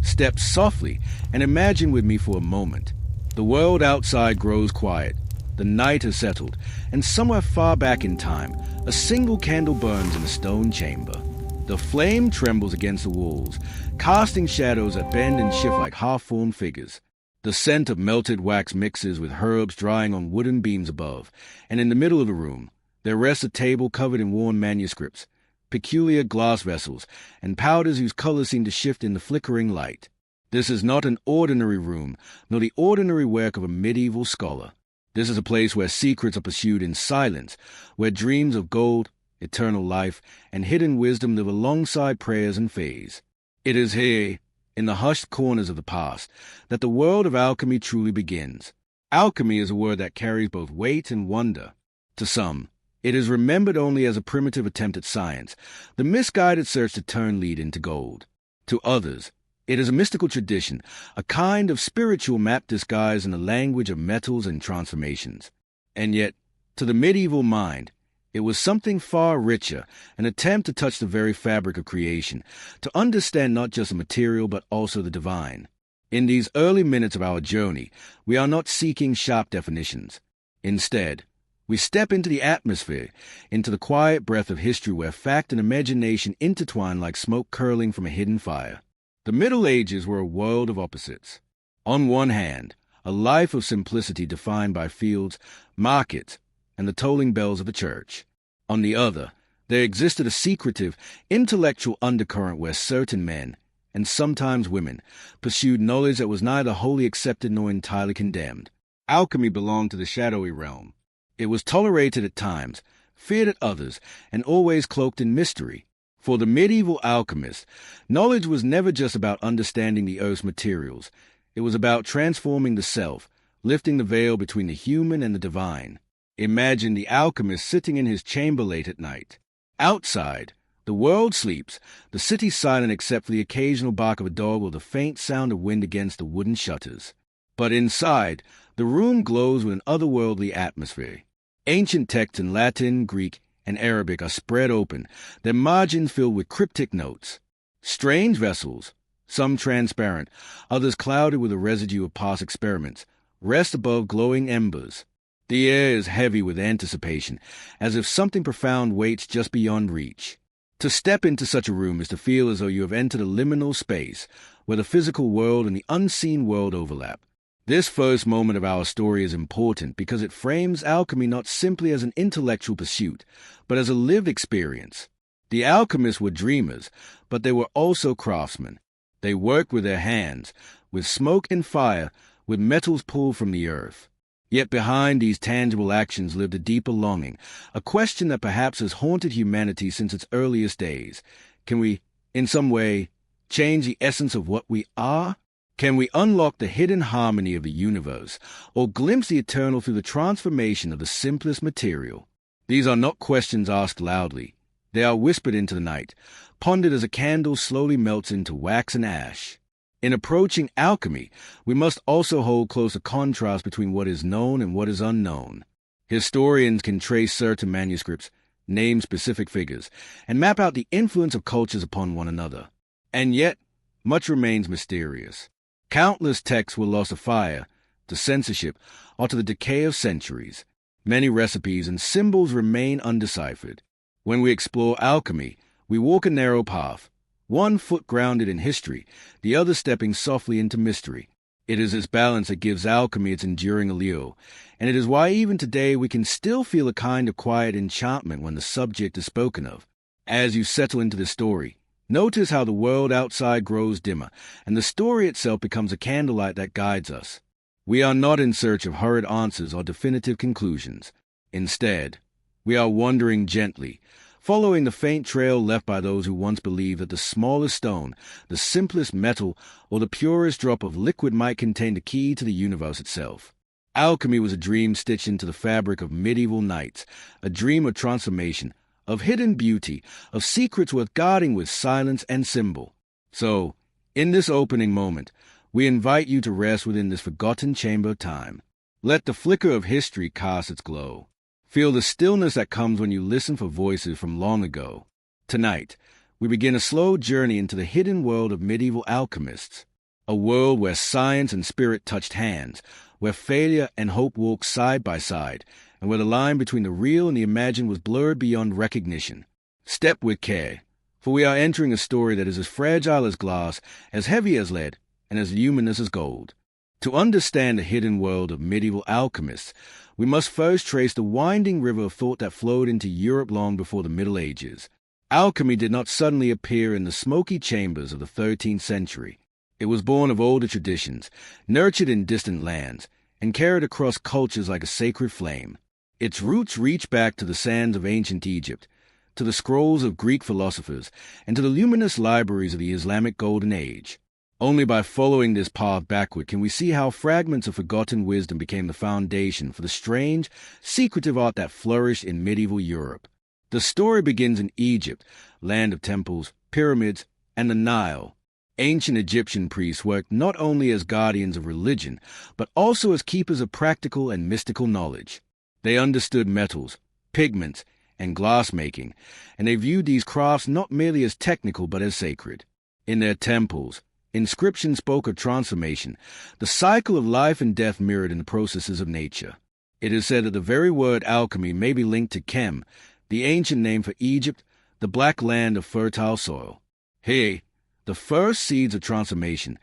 Step softly and imagine with me for a moment. The world outside grows quiet. The night has settled, and somewhere far back in time, a single candle burns in a stone chamber. The flame trembles against the walls, casting shadows that bend and shift like half-formed figures. The scent of melted wax mixes with herbs drying on wooden beams above, and in the middle of the room, there rests a table covered in worn manuscripts, peculiar glass vessels, and powders whose colors seem to shift in the flickering light. This is not an ordinary room, nor the ordinary work of a medieval scholar. This is a place where secrets are pursued in silence, where dreams of gold, eternal life, and hidden wisdom live alongside prayers and faiths. It is here, in the hushed corners of the past, that the world of alchemy truly begins. Alchemy is a word that carries both weight and wonder. To some, it is remembered only as a primitive attempt at science, the misguided search to turn lead into gold. To others, it is a mystical tradition, a kind of spiritual map disguised in the language of metals and transformations. And yet, to the medieval mind, it was something far richer, an attempt to touch the very fabric of creation, to understand not just the material but also the divine. In these early minutes of our journey, we are not seeking sharp definitions. Instead, we step into the atmosphere, into the quiet breath of history where fact and imagination intertwine like smoke curling from a hidden fire. The Middle Ages were a world of opposites. On one hand, a life of simplicity defined by fields, markets, and the tolling bells of the church. On the other, there existed a secretive, intellectual undercurrent where certain men, and sometimes women, pursued knowledge that was neither wholly accepted nor entirely condemned. Alchemy belonged to the shadowy realm. It was tolerated at times, feared at others, and always cloaked in mystery. For the medieval alchemists, knowledge was never just about understanding the earth's materials. It was about transforming the self, lifting the veil between the human and the divine. Imagine the alchemist sitting in his chamber late at night. Outside, the world sleeps, the city silent except for the occasional bark of a dog or the faint sound of wind against the wooden shutters. But inside, the room glows with an otherworldly atmosphere. Ancient texts in Latin, Greek, and Arabic are spread open, their margins filled with cryptic notes. Strange vessels, some transparent, others clouded with a residue of past experiments, rest above glowing embers. The air is heavy with anticipation, as if something profound waits just beyond reach. To step into such a room is to feel as though you have entered a liminal space, where the physical world and the unseen world overlap. This first moment of our story is important because it frames alchemy not simply as an intellectual pursuit, but as a lived experience. The alchemists were dreamers, but they were also craftsmen. They worked with their hands, with smoke and fire, with metals pulled from the earth. Yet behind these tangible actions lived a deeper longing, a question that perhaps has haunted humanity since its earliest days. Can we, in some way, change the essence of what we are? Can we unlock the hidden harmony of the universe, or glimpse the eternal through the transformation of the simplest material? These are not questions asked loudly. They are whispered into the night, pondered as a candle slowly melts into wax and ash. In approaching alchemy, we must also hold close a contrast between what is known and what is unknown. Historians can trace certain manuscripts, name specific figures, and map out the influence of cultures upon one another. And yet, much remains mysterious. Countless texts were lost to fire, to censorship, or to the decay of centuries. Many recipes and symbols remain undeciphered. When we explore alchemy, we walk a narrow path, one foot grounded in history, the other stepping softly into mystery. It is this balance that gives alchemy its enduring allure, and it is why even today we can still feel a kind of quiet enchantment when the subject is spoken of. As you settle into this story, notice how the world outside grows dimmer, and the story itself becomes a candlelight that guides us. We are not in search of hurried answers or definitive conclusions. Instead, we are wandering gently, following the faint trail left by those who once believed that the smallest stone, the simplest metal, or the purest drop of liquid might contain the key to the universe itself. Alchemy was a dream stitched into the fabric of medieval nights, a dream of transformation, of hidden beauty, of secrets worth guarding with silence and symbol. So, in this opening moment, we invite you to rest within this forgotten chamber of time. Let the flicker of history cast its glow. Feel the stillness that comes when you listen for voices from long ago. Tonight, we begin a slow journey into the hidden world of medieval alchemists. a world where science and spirit touched hands, where failure and hope walked side by side, and where the line between the real and the imagined was blurred beyond recognition. Step with care, for we are entering a story that is as fragile as glass, as heavy as lead, and as luminous as gold. To understand the hidden world of medieval alchemists, we must first trace the winding river of thought that flowed into Europe long before the Middle Ages. Alchemy did not suddenly appear in the smoky chambers of the 13th century. It was born of older traditions, nurtured in distant lands, and carried across cultures like a sacred flame. Its roots reach back to the sands of ancient Egypt, to the scrolls of Greek philosophers, and to the luminous libraries of the Islamic Golden Age. Only by following this path backward can we see how fragments of forgotten wisdom became the foundation for the strange, secretive art that flourished in medieval Europe. The story begins in Egypt, land of temples, pyramids, and the Nile. Ancient Egyptian priests worked not only as guardians of religion, but also as keepers of practical and mystical knowledge. They understood metals, pigments, and glass-making, and they viewed these crafts not merely as technical but as sacred. In their temples, inscriptions spoke of transformation, the cycle of life and death mirrored in the processes of nature. It is said that the very word alchemy may be linked to Chem, the ancient name for Egypt, the black land of fertile soil. Here, the first seeds of transformation,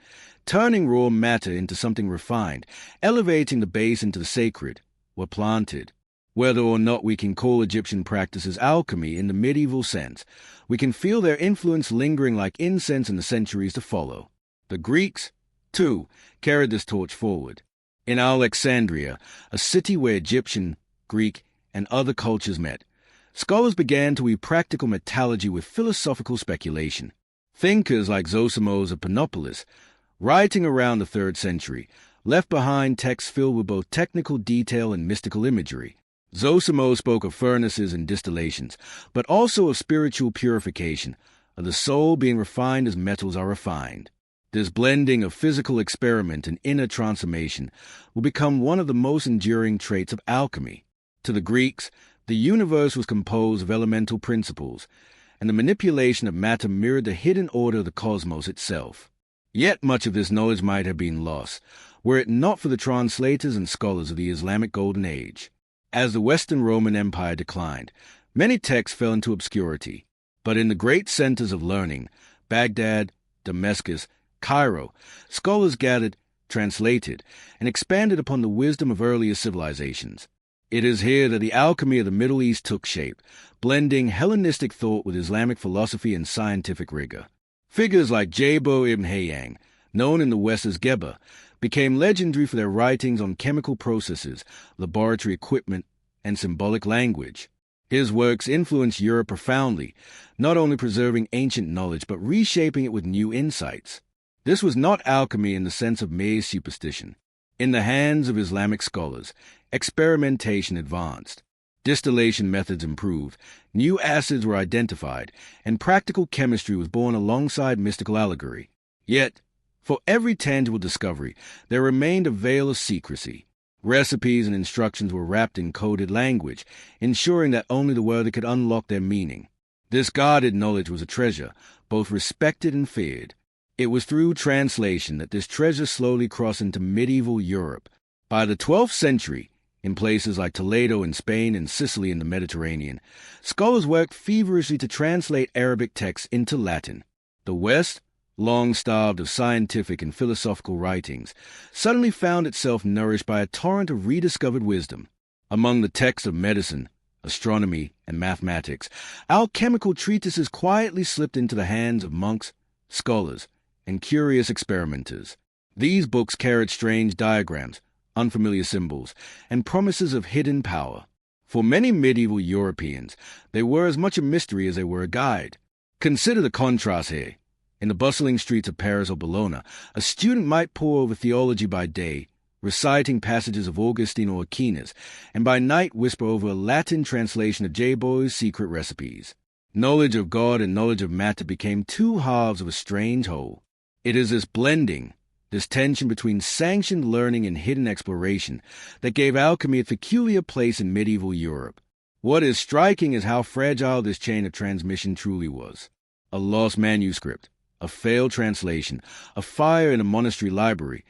turning raw matter into something refined, elevating the base into the sacred, were planted. Whether or not we can call Egyptian practices alchemy in the medieval sense, we can feel their influence lingering like incense in the centuries to follow. The Greeks, too, carried this torch forward. In Alexandria, a city where Egyptian, Greek, and other cultures met, scholars began to weave practical metallurgy with philosophical speculation. Thinkers like Zosimos of Panopolis, writing around the 3rd century, left behind texts filled with both technical detail and mystical imagery. Zosimos spoke of furnaces and distillations, but also of spiritual purification, of the soul being refined as metals are refined. This blending of physical experiment and inner transformation will become one of the most enduring traits of alchemy. To the Greeks, the universe was composed of elemental principles, and the manipulation of matter mirrored the hidden order of the cosmos itself. Yet much of this knowledge might have been lost, were it not for the translators and scholars of the Islamic Golden Age. As the Western Roman Empire declined, many texts fell into obscurity, but in the great centers of learning, Baghdad, Damascus, Cairo, scholars gathered, translated, and expanded upon the wisdom of earlier civilizations. It is here that the alchemy of the Middle East took shape, blending Hellenistic thought with Islamic philosophy and scientific rigor. Figures like Jabo ibn Hayyan, known in the West as Geber, became legendary for their writings on chemical processes, laboratory equipment, and symbolic language. His works influenced Europe profoundly, not only preserving ancient knowledge but reshaping it with new insights. This was not alchemy in the sense of mere superstition. In the hands of Islamic scholars, experimentation advanced. Distillation methods improved, new acids were identified, and practical chemistry was born alongside mystical allegory. Yet, for every tangible discovery, there remained a veil of secrecy. Recipes and instructions were wrapped in coded language, ensuring that only the worthy could unlock their meaning. This guarded knowledge was a treasure, both respected and feared. It was through translation that this treasure slowly crossed into medieval Europe. By the 12th century, in places like Toledo in Spain and Sicily in the Mediterranean, scholars worked feverishly to translate Arabic texts into Latin. The West, long starved of scientific and philosophical writings, suddenly found itself nourished by a torrent of rediscovered wisdom. Among the texts of medicine, astronomy, and mathematics, alchemical treatises quietly slipped into the hands of monks, scholars, and curious experimenters. These books carried strange diagrams, unfamiliar symbols, and promises of hidden power. For many medieval Europeans, they were as much a mystery as they were a guide. Consider the contrast here. In the bustling streets of Paris or Bologna, a student might pore over theology by day, reciting passages of Augustine or Aquinas, and by night whisper over a Latin translation of Jabo's secret recipes. Knowledge of God and knowledge of matter became two halves of a strange whole. It is this blending, this tension between sanctioned learning and hidden exploration, that gave alchemy a peculiar place in medieval Europe. What is striking is how fragile this chain of transmission truly was. A lost manuscript, a failed translation, a fire in a monastery library.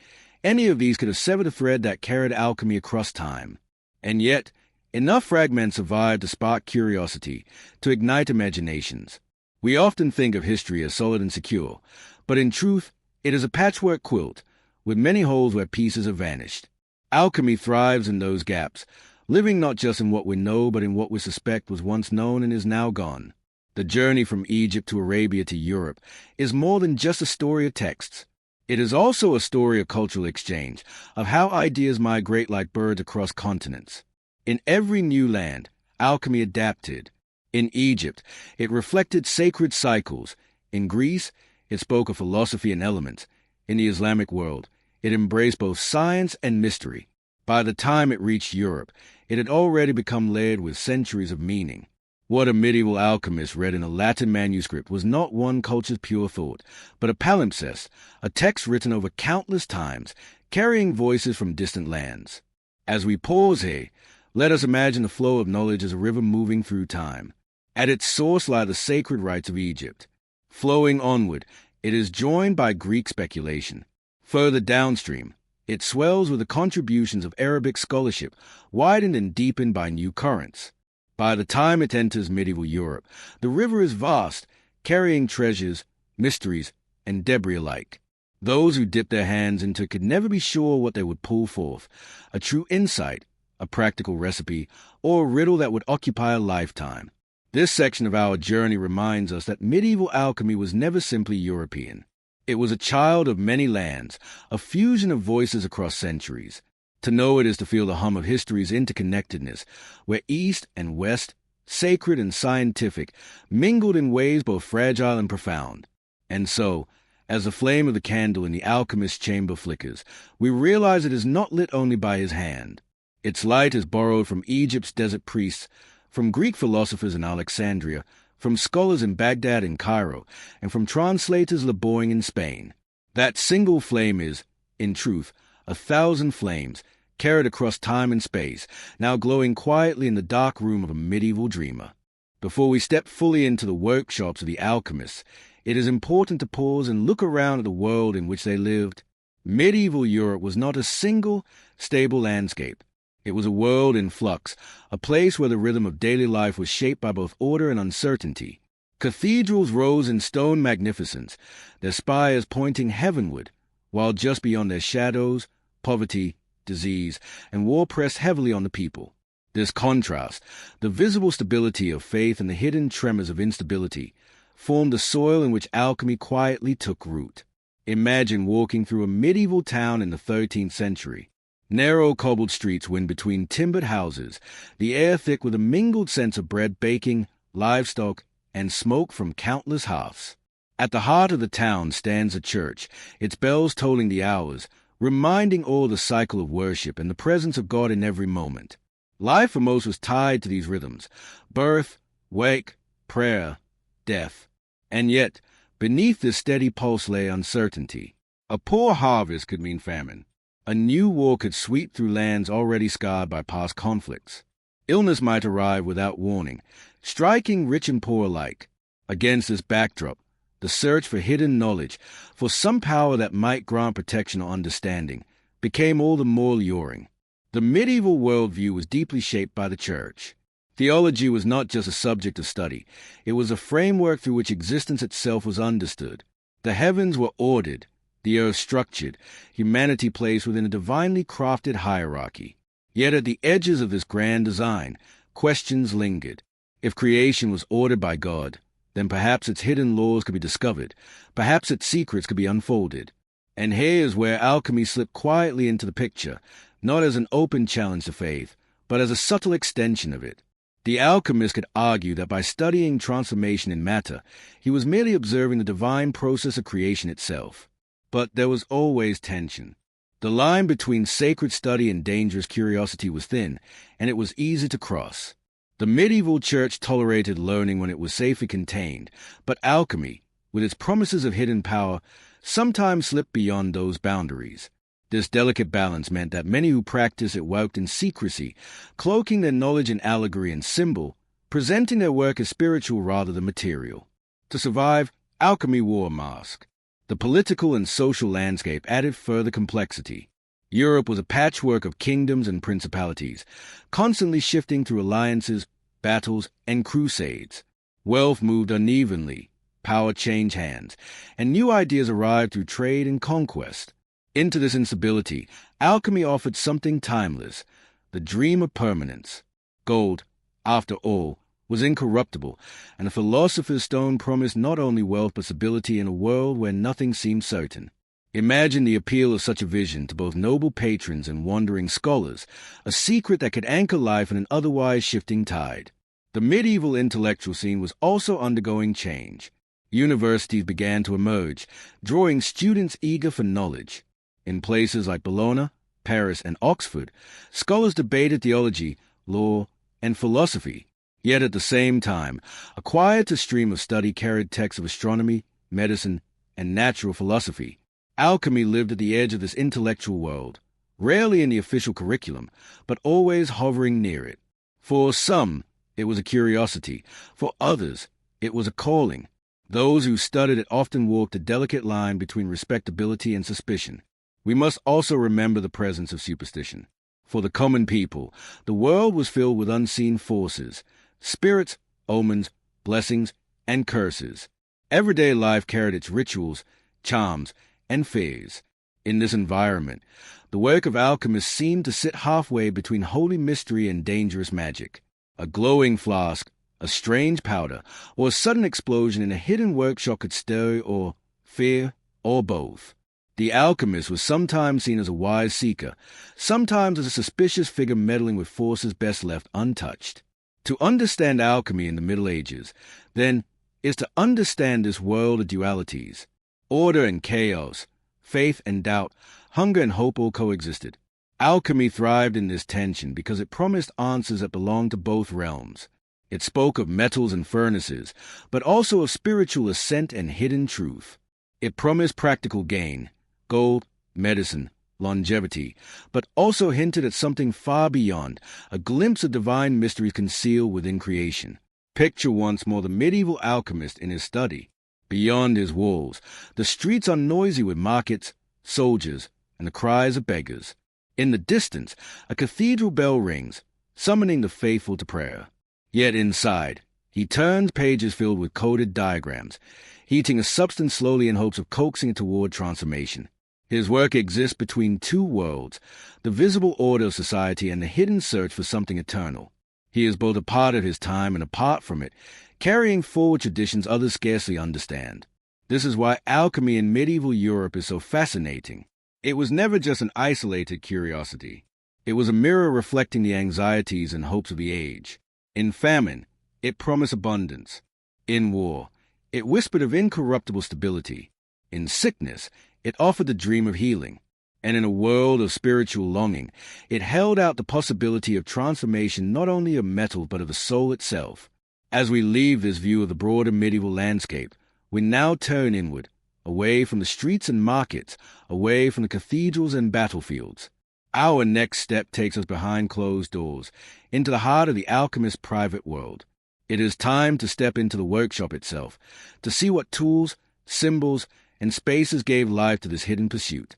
Any of these could have severed a thread that carried alchemy across time. And yet, enough fragments survived to spark curiosity, to ignite imaginations. We often think of history as solid and secure, but in truth, it is a patchwork quilt, with many holes where pieces have vanished. Alchemy thrives in those gaps, living not just in what we know, but in what we suspect was once known and is now gone. The journey from Egypt to Arabia to Europe is more than just a story of texts. It is also a story of cultural exchange, of how ideas migrate like birds across continents. In every new land, alchemy adapted. In Egypt, it reflected sacred cycles. In Greece, it spoke of philosophy and elements. In the Islamic world, it embraced both science and mystery. By the time it reached Europe, it had already become layered with centuries of meaning. What a medieval alchemist read in a Latin manuscript was not one culture's pure thought, but a palimpsest, a text written over countless times, carrying voices from distant lands. As we pause here, let us imagine the flow of knowledge as a river moving through time. At its source lie the sacred rites of Egypt. Flowing onward, it is joined by Greek speculation. Further downstream, it swells with the contributions of Arabic scholarship, widened and deepened by new currents. By the time it enters medieval Europe, the river is vast, carrying treasures, mysteries, and debris alike. Those who dip their hands into it could never be sure what they would pull forth, a true insight, a practical recipe, or a riddle that would occupy a lifetime. This section of our journey reminds us that medieval alchemy was never simply European. It was a child of many lands, a fusion of voices across centuries. To know it is to feel the hum of history's interconnectedness, where East and West, sacred and scientific, mingled in ways both fragile and profound. And so, as the flame of the candle in the alchemist's chamber flickers, we realize it is not lit only by his hand. Its light is borrowed from Egypt's desert priests, from Greek philosophers in Alexandria, from scholars in Baghdad and Cairo, and from translators laboring in Spain. That single flame is, in truth, 1,000 flames, carried across time and space, now glowing quietly in the dark room of a medieval dreamer. Before we step fully into the workshops of the alchemists, it is important to pause and look around at the world in which they lived. Medieval Europe was not a single, stable landscape. It was a world in flux, a place where the rhythm of daily life was shaped by both order and uncertainty. Cathedrals rose in stone magnificence, their spires pointing heavenward, while just beyond their shadows, poverty, disease, and war pressed heavily on the people. This contrast, the visible stability of faith and the hidden tremors of instability, formed the soil in which alchemy quietly took root. Imagine walking through a medieval town in the 13th century. Narrow cobbled streets wind between timbered houses, the air thick with a mingled sense of bread baking, livestock, and smoke from countless hearths. At the heart of the town stands a church, its bells tolling the hours, reminding all the cycle of worship and the presence of God in every moment. Life for most was tied to these rhythms: birth, wake, prayer, death. And yet, beneath this steady pulse lay uncertainty. A poor harvest could mean famine. A new war could sweep through lands already scarred by past conflicts. Illness might arrive without warning, striking rich and poor alike. Against this backdrop, the search for hidden knowledge, for some power that might grant protection or understanding, became all the more alluring. The medieval worldview was deeply shaped by the Church. Theology was not just a subject of study. It was a framework through which existence itself was understood. The heavens were ordered, the earth structured, humanity placed within a divinely crafted hierarchy. Yet at the edges of this grand design, questions lingered. If creation was ordered by God, then perhaps its hidden laws could be discovered, perhaps its secrets could be unfolded. And here is where alchemy slipped quietly into the picture, not as an open challenge to faith, but as a subtle extension of it. The alchemist could argue that by studying transformation in matter, he was merely observing the divine process of creation itself. But there was always tension. The line between sacred study and dangerous curiosity was thin, and it was easy to cross. The medieval church tolerated learning when it was safely contained, but alchemy, with its promises of hidden power, sometimes slipped beyond those boundaries. This delicate balance meant that many who practiced it worked in secrecy, cloaking their knowledge in allegory and symbol, presenting their work as spiritual rather than material. To survive, Alchemy wore a mask. The political and social landscape added further complexity. Europe was a patchwork of kingdoms and principalities, constantly shifting through alliances, battles, and crusades. Wealth moved unevenly, power changed hands, and new ideas arrived through trade and conquest. Into this instability, alchemy offered something timeless, the dream of permanence. Gold, after all, was incorruptible, and the philosopher's stone promised not only wealth but stability in a world where nothing seemed certain. Imagine the appeal of such a vision to both noble patrons and wandering scholars, a secret that could anchor life in an otherwise shifting tide. The medieval intellectual scene was also undergoing change. Universities began to emerge, drawing students eager for knowledge. In places like Bologna, Paris, and Oxford, scholars debated theology, law, and philosophy. Yet at the same time, a quieter stream of study carried texts of astronomy, medicine, and natural philosophy. Alchemy lived at the edge of this intellectual world, rarely in the official curriculum, but always hovering near it. For some, it was a curiosity. For others, it was a calling. Those who studied it often walked a delicate line between respectability and suspicion. We must also remember the presence of superstition. For the common people, the world was filled with unseen forces, spirits, omens, blessings, and curses. Everyday life carried its rituals, charms, and fears. In this environment, the work of alchemists seemed to sit halfway between holy mystery and dangerous magic. A glowing flask, a strange powder, or a sudden explosion in a hidden workshop could stir or fear, or both. The alchemist was sometimes seen as a wise seeker, sometimes as a suspicious figure meddling with forces best left untouched. To understand alchemy in the Middle Ages, then, is to understand this world of dualities. Order and chaos, faith and doubt, hunger and hope all coexisted. Alchemy thrived in this tension because it promised answers that belonged to both realms. It spoke of metals and furnaces, but also of spiritual ascent and hidden truth. It promised practical gain, gold, medicine, longevity, but also hinted at something far beyond, a glimpse of divine mysteries concealed within creation. Picture once more the medieval alchemist in his study. Beyond his walls, the streets are noisy with markets, soldiers, and the cries of beggars. In the distance, a cathedral bell rings, summoning the faithful to prayer. Yet inside, he turns pages filled with coded diagrams, heating a substance slowly in hopes of coaxing it toward transformation. His work exists between two worlds, the visible order of society and the hidden search for something eternal. He is both a part of his time and apart from it, carrying forward traditions others scarcely understand. This is why alchemy in medieval Europe is so fascinating. It was never just an isolated curiosity. It was a mirror reflecting the anxieties and hopes of the age. In famine, it promised abundance. In war, it whispered of incorruptible stability. In sickness, it offered the dream of healing. And in a world of spiritual longing, it held out the possibility of transformation not only of metal but of the soul itself. As we leave this view of the broader medieval landscape, we now turn inward, away from the streets and markets, away from the cathedrals and battlefields. Our next step takes us behind closed doors, into the heart of the alchemist's private world. It is time to step into the workshop itself, to see what tools, symbols, and spaces gave life to this hidden pursuit.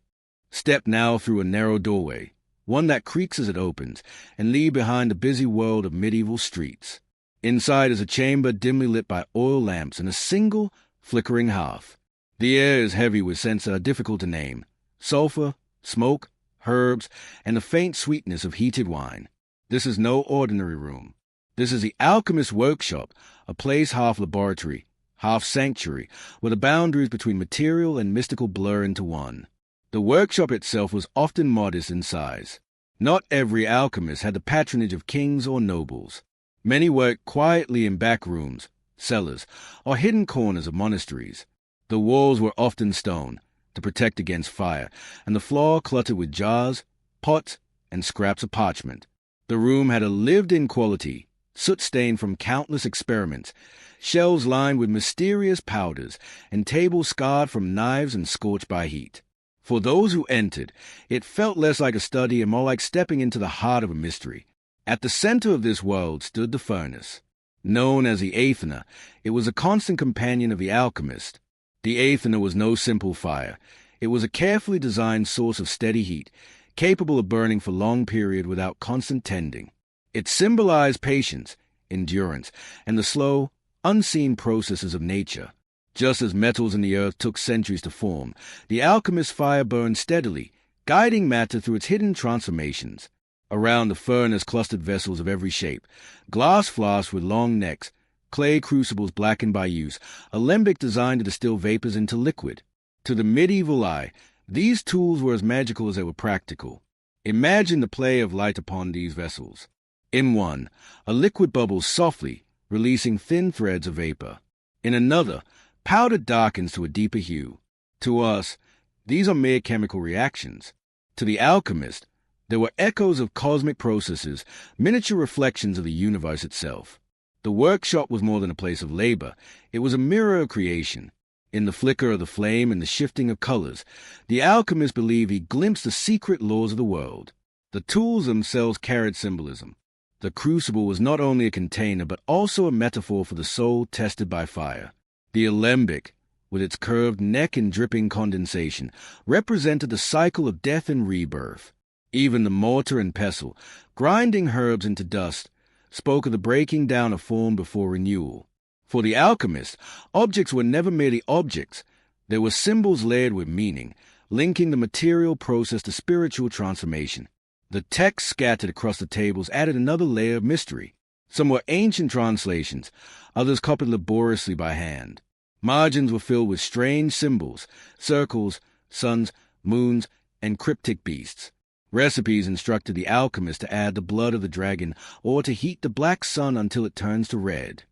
Step now through a narrow doorway, one that creaks as it opens, and leave behind the busy world of medieval streets. Inside is a chamber dimly lit by oil lamps and a single, flickering hearth. The air is heavy with scents that are difficult to name: sulfur, smoke, herbs, and the faint sweetness of heated wine. This is no ordinary room. This is the alchemist's workshop, a place half laboratory, half sanctuary, where the boundaries between material and mystical blur into one. The workshop itself was often modest in size. Not every alchemist had the patronage of kings or nobles. Many worked quietly in back rooms, cellars, or hidden corners of monasteries. The walls were often stone, to protect against fire, and the floor cluttered with jars, pots, and scraps of parchment. The room had a lived-in quality, soot-stained from countless experiments, shelves lined with mysterious powders, and tables scarred from knives and scorched by heat. For those who entered, it felt less like a study and more like stepping into the heart of a mystery. At the center of this world stood the furnace. Known as the Aethna, it was a constant companion of the alchemist. The aether was no simple fire. It was a carefully designed source of steady heat, capable of burning for long periods without constant tending. It symbolized patience, endurance, and the slow, unseen processes of nature. Just as metals in the earth took centuries to form, the alchemist's fire burned steadily, guiding matter through its hidden transformations. Around the furnace clustered vessels of every shape, glass flasks with long necks, clay crucibles blackened by use, alembic designed to distill vapors into liquid. To the medieval eye, these tools were as magical as they were practical. Imagine the play of light upon these vessels. In one, a liquid bubbles softly, releasing thin threads of vapor. In another, powder darkens to a deeper hue. To us, these are mere chemical reactions. To the alchemist, there were echoes of cosmic processes, miniature reflections of the universe itself. The workshop was more than a place of labor. It was a mirror of creation. In the flicker of the flame and the shifting of colors, the alchemist believed he glimpsed the secret laws of the world. The tools themselves carried symbolism. The crucible was not only a container, but also a metaphor for the soul tested by fire. The alembic, with its curved neck and dripping condensation, represented the cycle of death and rebirth. Even the mortar and pestle, grinding herbs into dust, spoke of the breaking down of form before renewal. For the alchemist, objects were never merely objects. They were symbols layered with meaning, linking the material process to spiritual transformation. The text scattered across the tables added another layer of mystery. Some were ancient translations, others copied laboriously by hand. Margins were filled with strange symbols, circles, suns, moons, and cryptic beasts. Recipes instructed the alchemist to add the blood of the dragon or to heat the black sun until it turns to red.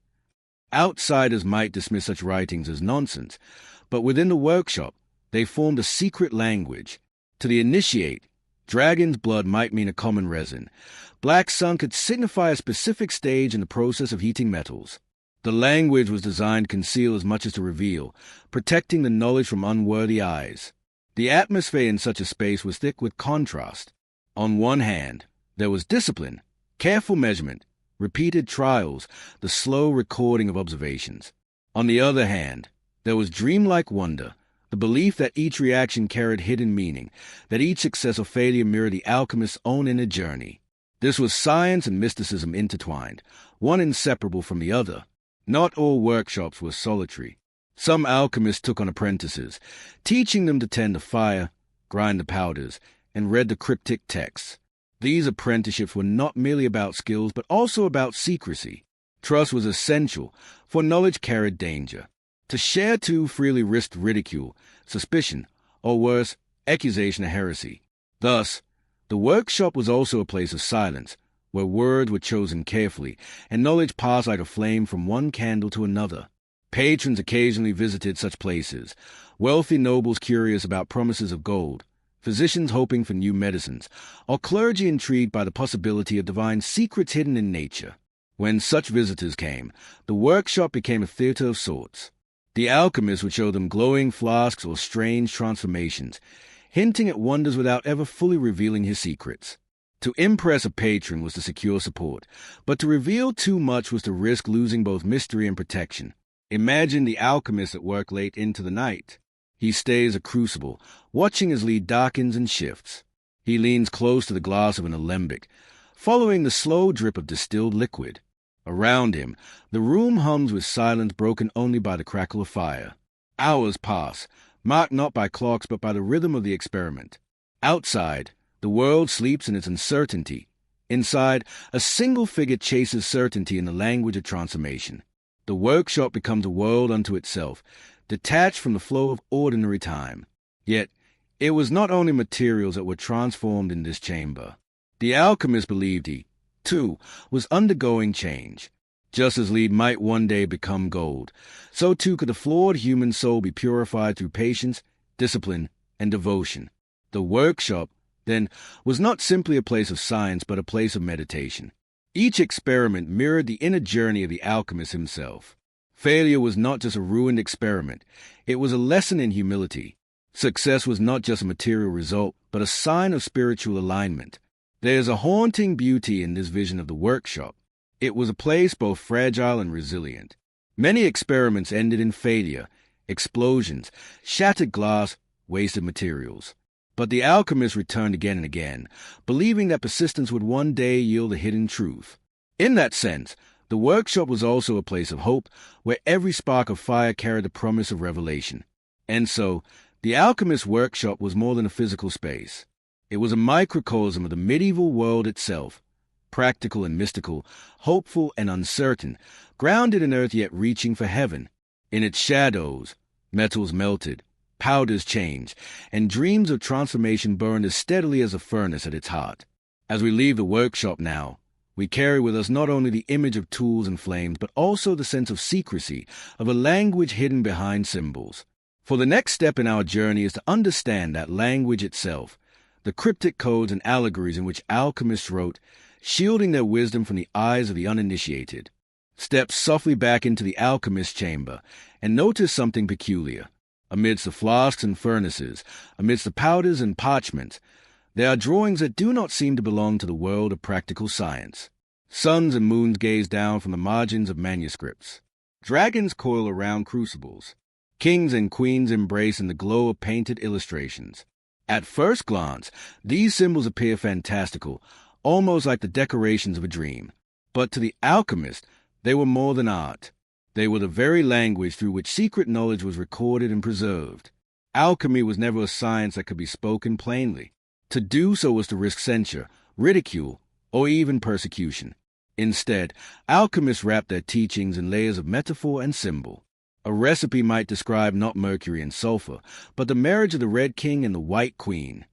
Outsiders might dismiss such writings as nonsense, but within the workshop, they formed a secret language. To the initiate, dragon's blood might mean a common resin. Black sun could signify a specific stage in the process of heating metals. The language was designed to conceal as much as to reveal, protecting the knowledge from unworthy eyes. The atmosphere in such a space was thick with contrast. On one hand, there was discipline, careful measurement, repeated trials, the slow recording of observations. On the other hand, there was dreamlike wonder, the belief that each reaction carried hidden meaning, that each success or failure mirrored the alchemist's own inner journey. This was science and mysticism intertwined, one inseparable from the other. Not all workshops were solitary. Some alchemists took on apprentices, teaching them to tend the fire, grind the powders, and read the cryptic texts. These apprenticeships were not merely about skills, but also about secrecy. Trust was essential, for knowledge carried danger. To share too freely risked ridicule, suspicion, or worse, accusation of heresy. Thus, the workshop was also a place of silence, where words were chosen carefully, and knowledge passed like a flame from one candle to another. Patrons occasionally visited such places, wealthy nobles curious about promises of gold, physicians hoping for new medicines, or clergy intrigued by the possibility of divine secrets hidden in nature. When such visitors came, the workshop became a theater of sorts. The alchemist would show them glowing flasks or strange transformations, hinting at wonders without ever fully revealing his secrets. To impress a patron was to secure support, but to reveal too much was to risk losing both mystery and protection. Imagine the alchemist at work late into the night. He stays a crucible, watching as lead darkens and shifts. He leans close to the glass of an alembic, following the slow drip of distilled liquid. Around him, the room hums with silence broken only by the crackle of fire. Hours pass, marked not by clocks but by the rhythm of the experiment. Outside, the world sleeps in its uncertainty. Inside, a single figure chases certainty in the language of transformation. The workshop becomes a world unto itself, detached from the flow of ordinary time. Yet, it was not only materials that were transformed in this chamber. The alchemist believed he, too, was undergoing change. Just as lead might one day become gold, so too could the flawed human soul be purified through patience, discipline, and devotion. The workshop, then, was not simply a place of science, but a place of meditation. Each experiment mirrored the inner journey of the alchemist himself. Failure was not just a ruined experiment, it was a lesson in humility. Success was not just a material result, but a sign of spiritual alignment. There is a haunting beauty in this vision of the workshop. It was a place both fragile and resilient. Many experiments ended in failure, explosions, shattered glass, wasted materials. But the alchemists returned again and again, believing that persistence would one day yield a hidden truth. In that sense, the workshop was also a place of hope, where every spark of fire carried the promise of revelation. And so, the alchemist's workshop was more than a physical space. It was a microcosm of the medieval world itself, practical and mystical, hopeful and uncertain, grounded in earth yet reaching for heaven. In its shadows, metals melted, powders changed, and dreams of transformation burned as steadily as a furnace at its heart. As we leave the workshop now, we carry with us not only the image of tools and flames, but also the sense of secrecy, of a language hidden behind symbols. For the next step in our journey is to understand that language itself, the cryptic codes and allegories in which alchemists wrote, shielding their wisdom from the eyes of the uninitiated. Step softly back into the alchemist's chamber, and notice something peculiar. Amidst the flasks and furnaces, amidst the powders and parchments, there are drawings that do not seem to belong to the world of practical science. Suns and moons gaze down from the margins of manuscripts. Dragons coil around crucibles. Kings and queens embrace in the glow of painted illustrations. At first glance, these symbols appear fantastical, almost like the decorations of a dream. But to the alchemist, they were more than art. They were the very language through which secret knowledge was recorded and preserved. Alchemy was never a science that could be spoken plainly. To do so was to risk censure, ridicule, or even persecution. Instead, alchemists wrapped their teachings in layers of metaphor and symbol. A recipe might describe not mercury and sulfur, but the marriage of the Red King and the White Queen.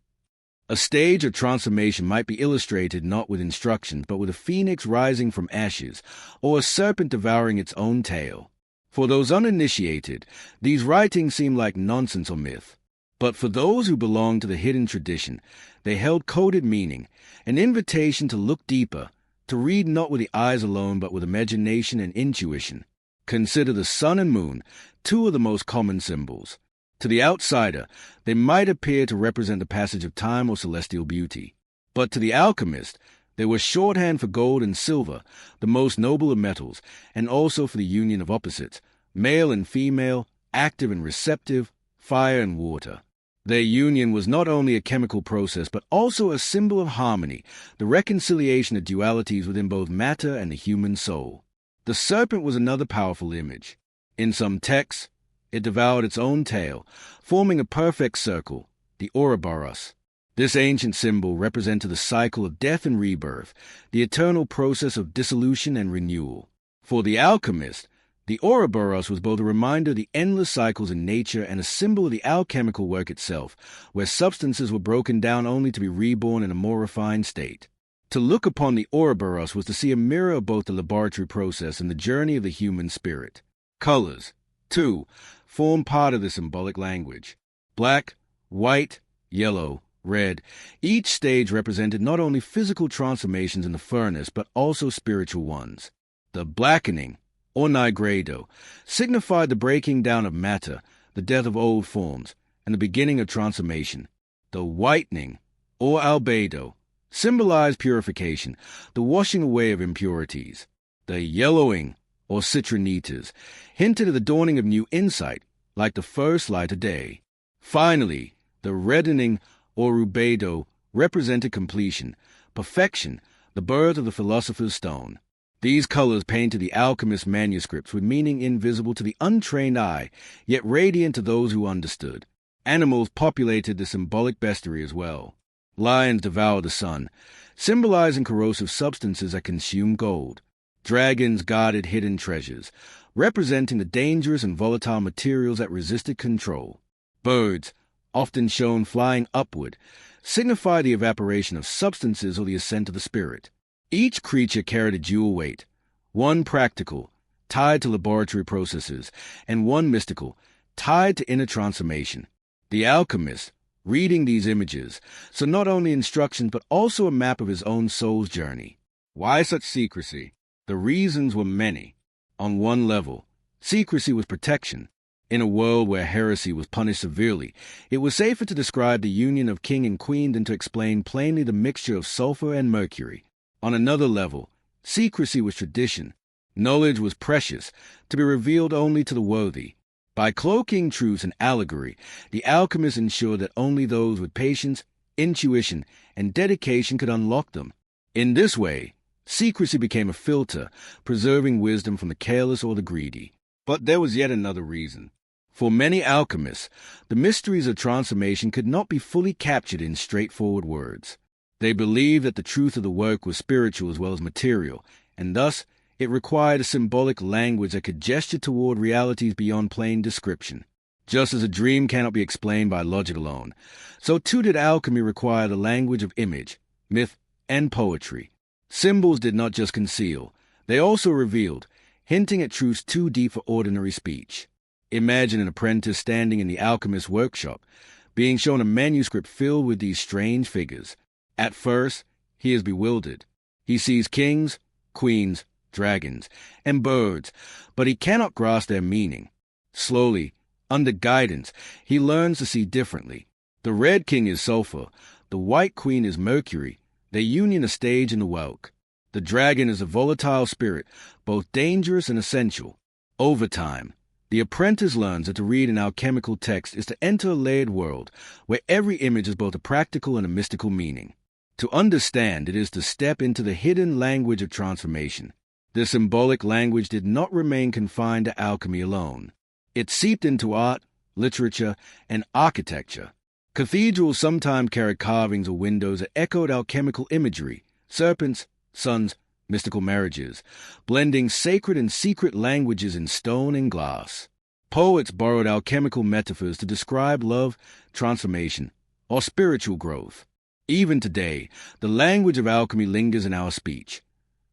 A stage of transformation might be illustrated not with instructions, but with a phoenix rising from ashes, or a serpent devouring its own tail. For those uninitiated, these writings seem like nonsense or myth. But for those who belonged to the hidden tradition, they held coded meaning, an invitation to look deeper, to read not with the eyes alone, but with imagination and intuition. Consider the sun and moon, two of the most common symbols. To the outsider, they might appear to represent the passage of time or celestial beauty. But to the alchemist, they were shorthand for gold and silver, the most noble of metals, and also for the union of opposites, male and female, active and receptive, fire and water. Their union was not only a chemical process, but also a symbol of harmony, the reconciliation of dualities within both matter and the human soul. The serpent was another powerful image. In some texts, it devoured its own tail, forming a perfect circle, the Ouroboros. This ancient symbol represented the cycle of death and rebirth, the eternal process of dissolution and renewal. For the alchemist, the Ouroboros was both a reminder of the endless cycles in nature and a symbol of the alchemical work itself, where substances were broken down only to be reborn in a more refined state. To look upon the Ouroboros was to see a mirror of both the laboratory process and the journey of the human spirit. Colors, too, form part of the symbolic language. Black, white, yellow, red. Each stage represented not only physical transformations in the furnace, but also spiritual ones. The blackening, or nigredo, signified the breaking down of matter, the death of old forms, and the beginning of transformation. The whitening, or albedo, symbolized purification, the washing away of impurities. The yellowing, or citrinitas, hinted at the dawning of new insight, like the first light of day. Finally, the reddening, or rubedo, represented completion, perfection, the birth of the philosopher's stone. These colors painted the alchemist's manuscripts with meaning invisible to the untrained eye, yet radiant to those who understood. Animals populated the symbolic bestiary as well. Lions devoured the sun, symbolizing corrosive substances that consume gold. Dragons guarded hidden treasures, representing the dangerous and volatile materials that resisted control. Birds, often shown flying upward, signify the evaporation of substances or the ascent of the spirit. Each creature carried a dual weight, one practical, tied to laboratory processes, and one mystical, tied to inner transformation. The alchemist, reading these images, saw not only instructions but also a map of his own soul's journey. Why such secrecy? The reasons were many. On one level, secrecy was protection. In a world where heresy was punished severely, it was safer to describe the union of king and queen than to explain plainly the mixture of sulfur and mercury. On another level, secrecy was tradition. Knowledge was precious, to be revealed only to the worthy. By cloaking truth in allegory, the alchemists ensured that only those with patience, intuition, and dedication could unlock them. In this way, secrecy became a filter, preserving wisdom from the careless or the greedy. But there was yet another reason. For many alchemists, the mysteries of transformation could not be fully captured in straightforward words. They believed that the truth of the work was spiritual as well as material, and thus it required a symbolic language that could gesture toward realities beyond plain description. Just as a dream cannot be explained by logic alone, so too did alchemy require the language of image, myth, and poetry. Symbols did not just conceal, they also revealed, hinting at truths too deep for ordinary speech. Imagine an apprentice standing in the alchemist's workshop, being shown a manuscript filled with these strange figures. At first, he is bewildered. He sees kings, queens, dragons, and birds, but he cannot grasp their meaning. Slowly, under guidance, he learns to see differently. The red king is sulfur, the white queen is Mercury, their union a stage in the whelk. The dragon is a volatile spirit, both dangerous and essential. Over time, the apprentice learns that to read an alchemical text is to enter a layered world, where every image has both a practical and a mystical meaning. To understand it is to step into the hidden language of transformation. The symbolic language did not remain confined to alchemy alone. It seeped into art, literature, and architecture. Cathedrals sometimes carried carvings or windows that echoed alchemical imagery, serpents, suns, mystical marriages, blending sacred and secret languages in stone and glass. Poets borrowed alchemical metaphors to describe love, transformation, or spiritual growth. Even today, the language of alchemy lingers in our speech.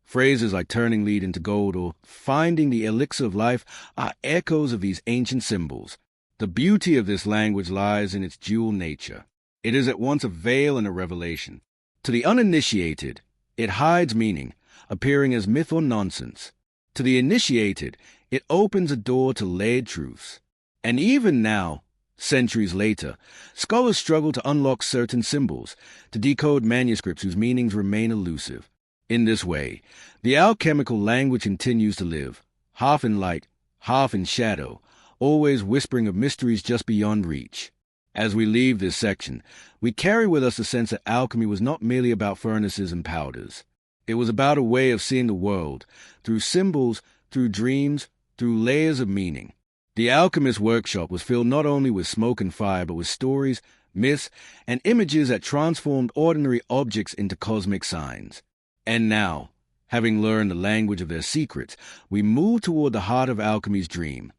Phrases like turning lead into gold or finding the elixir of life are echoes of these ancient symbols. The beauty of this language lies in its dual nature. It is at once a veil and a revelation. To the uninitiated, it hides meaning, appearing as myth or nonsense. To the initiated, it opens a door to layered truths. And even now, centuries later, scholars struggle to unlock certain symbols, to decode manuscripts whose meanings remain elusive. In this way, the alchemical language continues to live, half in light, half in shadow, always whispering of mysteries just beyond reach. As we leave this section, we carry with us the sense that alchemy was not merely about furnaces and powders. It was about a way of seeing the world, through symbols, through dreams, through layers of meaning. The alchemist's workshop was filled not only with smoke and fire, but with stories, myths, and images that transformed ordinary objects into cosmic signs. And now, having learned the language of their secrets, we move toward the heart of alchemy's dream,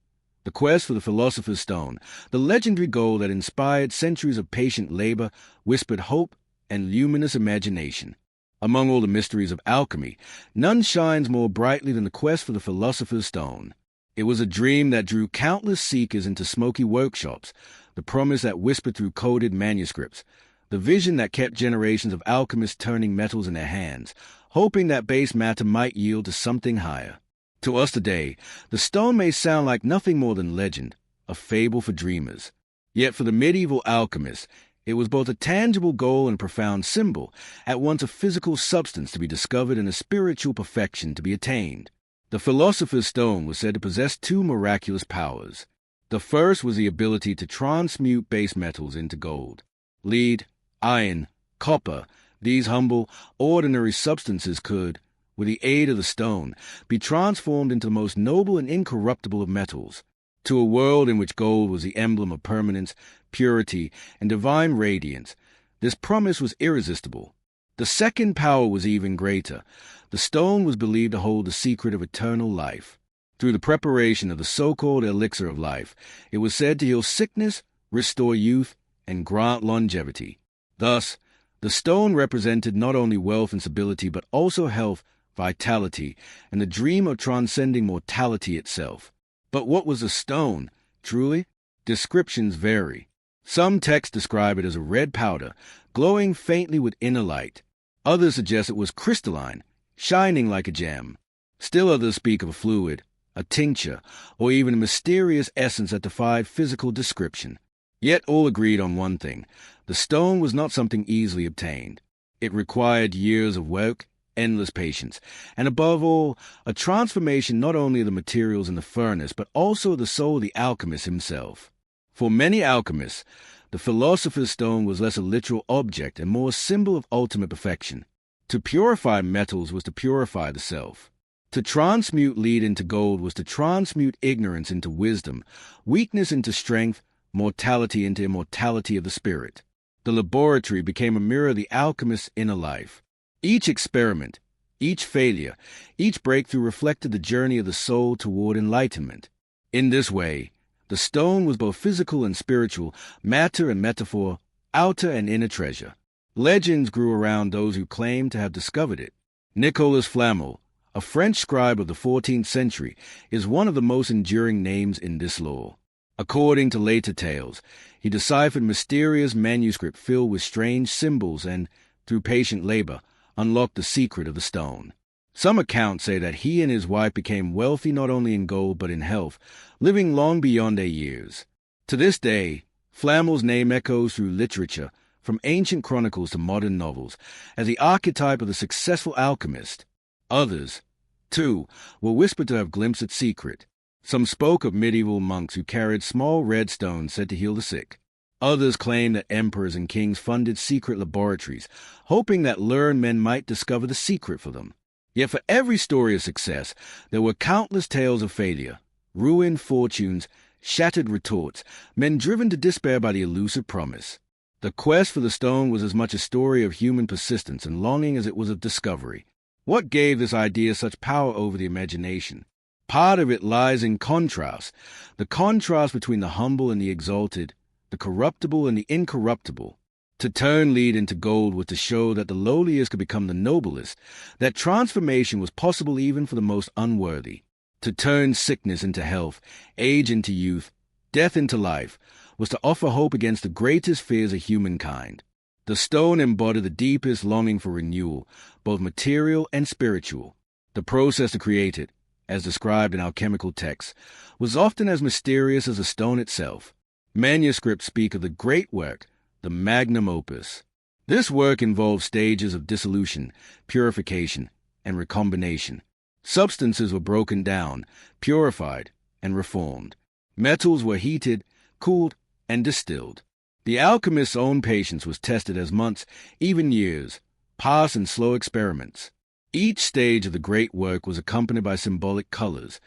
the quest for the philosopher's stone, the legendary gold that inspired centuries of patient labor, whispered hope, and luminous imagination. Among all the mysteries of alchemy, none shines more brightly than the quest for the philosopher's stone. It was a dream that drew countless seekers into smoky workshops, the promise that whispered through coded manuscripts, the vision that kept generations of alchemists turning metals in their hands, hoping that base matter might yield to something higher. To us today, the stone may sound like nothing more than legend, a fable for dreamers. Yet for the medieval alchemists, it was both a tangible goal and a profound symbol, at once a physical substance to be discovered and a spiritual perfection to be attained. The philosopher's stone was said to possess two miraculous powers. The first was the ability to transmute base metals into gold. Lead, iron, copper, these humble, ordinary substances could, with the aid of the stone, be transformed into the most noble and incorruptible of metals. To a world in which gold was the emblem of permanence, purity, and divine radiance, this promise was irresistible. The second power was even greater. The stone was believed to hold the secret of eternal life. Through the preparation of the so-called elixir of life, it was said to heal sickness, restore youth, and grant longevity. Thus, the stone represented not only wealth and stability, but also health, vitality, and the dream of transcending mortality itself. But what was a stone, truly? Descriptions vary. Some texts describe it as a red powder, glowing faintly with inner light. Others suggest it was crystalline, shining like a gem. Still others speak of a fluid, a tincture, or even a mysterious essence that defied physical description. Yet all agreed on one thing: the stone was not something easily obtained. It required years of work, endless patience, and above all, a transformation not only of the materials in the furnace, but also of the soul of the alchemist himself. For many alchemists, the philosopher's stone was less a literal object and more a symbol of ultimate perfection. To purify metals was to purify the self. To transmute lead into gold was to transmute ignorance into wisdom, weakness into strength, mortality into immortality of the spirit. The laboratory became a mirror of the alchemist's inner life. Each experiment, each failure, each breakthrough reflected the journey of the soul toward enlightenment. In this way, the stone was both physical and spiritual, matter and metaphor, outer and inner treasure. Legends grew around those who claimed to have discovered it. Nicolas Flamel, a French scribe of the 14th century, is one of the most enduring names in this lore. According to later tales, he deciphered mysterious manuscripts filled with strange symbols and, through patient labor, unlocked the secret of the stone. Some accounts say that he and his wife became wealthy not only in gold but in health, living long beyond their years. To this day, Flamel's name echoes through literature, from ancient chronicles to modern novels, as the archetype of the successful alchemist. Others, too, were whispered to have glimpsed its secret. Some spoke of medieval monks who carried small red stones said to heal the sick. Others claimed that emperors and kings funded secret laboratories, hoping that learned men might discover the secret for them. Yet for every story of success, there were countless tales of failure, ruined fortunes, shattered retorts, men driven to despair by the elusive promise. The quest for the stone was as much a story of human persistence and longing as it was of discovery. What gave this idea such power over the imagination? Part of it lies in contrast, the contrast between the humble and the exalted, the corruptible and the incorruptible. To turn lead into gold was to show that the lowliest could become the noblest, that transformation was possible even for the most unworthy. To turn sickness into health, age into youth, death into life, was to offer hope against the greatest fears of humankind. The stone embodied the deepest longing for renewal, both material and spiritual. The process to create it, as described in alchemical texts, was often as mysterious as the stone itself. Manuscripts speak of the great work, the magnum opus. This work involved stages of dissolution, purification, and recombination. Substances were broken down, purified, and reformed. Metals were heated, cooled, and distilled. The alchemist's own patience was tested as months, even years, passed in slow experiments. Each stage of the great work was accompanied by symbolic colors: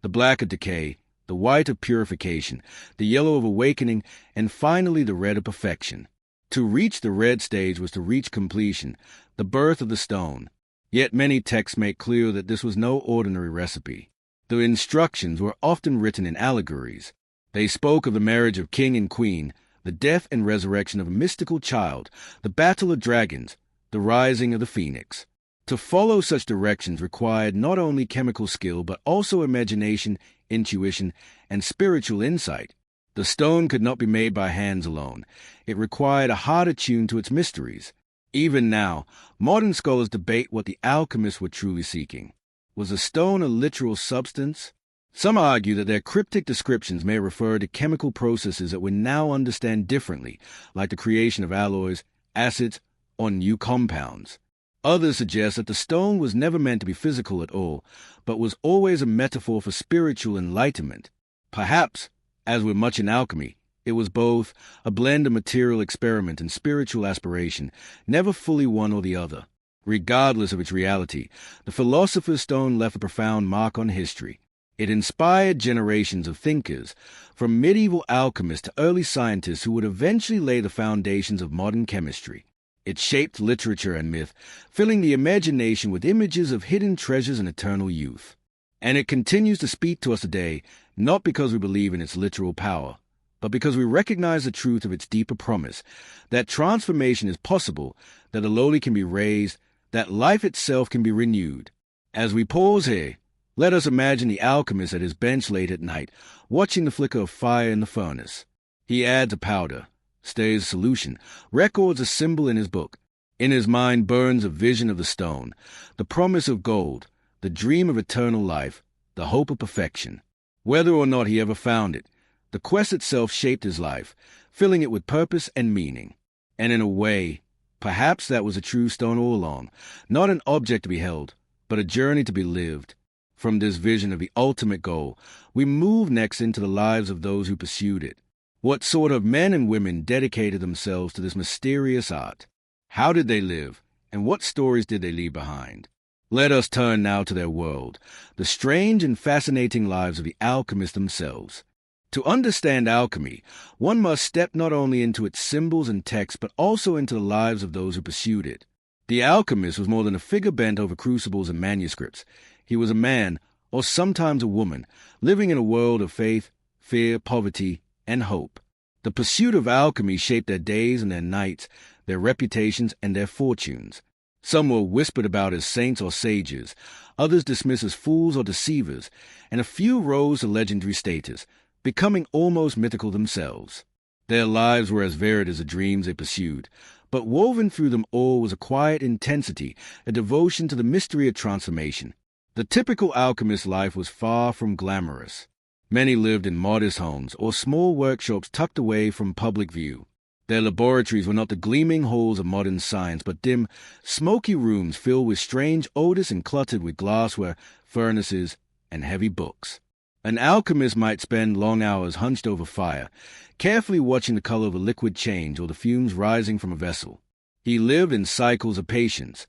the black of decay, the white of purification, the yellow of awakening, and finally the red of perfection. To reach the red stage was to reach completion, the birth of the stone. Yet many texts make clear that this was no ordinary recipe. The instructions were often written in allegories. They spoke of the marriage of king and queen, the death and resurrection of a mystical child, the battle of dragons, the rising of the phoenix. To follow such directions required not only chemical skill but also imagination, intuition, and spiritual insight. The stone could not be made by hands alone. It required a heart attuned to its mysteries. Even now, modern scholars debate what the alchemists were truly seeking. Was the stone a literal substance? Some argue that their cryptic descriptions may refer to chemical processes that we now understand differently, like the creation of alloys, acids, or new compounds. Others suggest that the stone was never meant to be physical at all, but was always a metaphor for spiritual enlightenment. Perhaps, as with much in alchemy, it was both a blend of material experiment and spiritual aspiration, never fully one or the other. Regardless of its reality, the philosopher's stone left a profound mark on history. It inspired generations of thinkers, from medieval alchemists to early scientists who would eventually lay the foundations of modern chemistry. It shaped literature and myth, filling the imagination with images of hidden treasures and eternal youth. And it continues to speak to us today, not because we believe in its literal power, but because we recognize the truth of its deeper promise, that transformation is possible, that the lowly can be raised, that life itself can be renewed. As we pause here, let us imagine the alchemist at his bench late at night, watching the flicker of fire in the furnace. He adds a powder, stirs a solution, records a symbol in his book. In his mind burns a vision of the stone, the promise of gold, the dream of eternal life, the hope of perfection. Whether or not he ever found it, the quest itself shaped his life, filling it with purpose and meaning. And in a way, Perhaps that was a true stone all along, not an object to be held, but a journey to be lived. From this vision of the ultimate goal, we move next into the lives of those who pursued it. What sort of men and women dedicated themselves to this mysterious art? How did they live, and what stories did they leave behind? Let us turn now to their world, the strange and fascinating lives of the alchemists themselves. To understand alchemy, one must step not only into its symbols and texts, but also into the lives of those who pursued it. The alchemist was more than a figure bent over crucibles and manuscripts. He was a man, or sometimes a woman, living in a world of faith, fear, poverty, and hope. The pursuit of alchemy shaped their days and their nights, their reputations and their fortunes. Some were whispered about as saints or sages, others dismissed as fools or deceivers, and a few rose to legendary status, becoming almost mythical themselves. Their lives were as varied as the dreams they pursued, but woven through them all was a quiet intensity, a devotion to the mystery of transformation. The typical alchemist's life was far from glamorous. Many lived in modest homes or small workshops tucked away from public view. Their laboratories were not the gleaming halls of modern science, but dim, smoky rooms filled with strange odors and cluttered with glassware, furnaces, and heavy books. An alchemist might spend long hours hunched over fire, carefully watching the color of a liquid change or the fumes rising from a vessel. He lived in cycles of patience,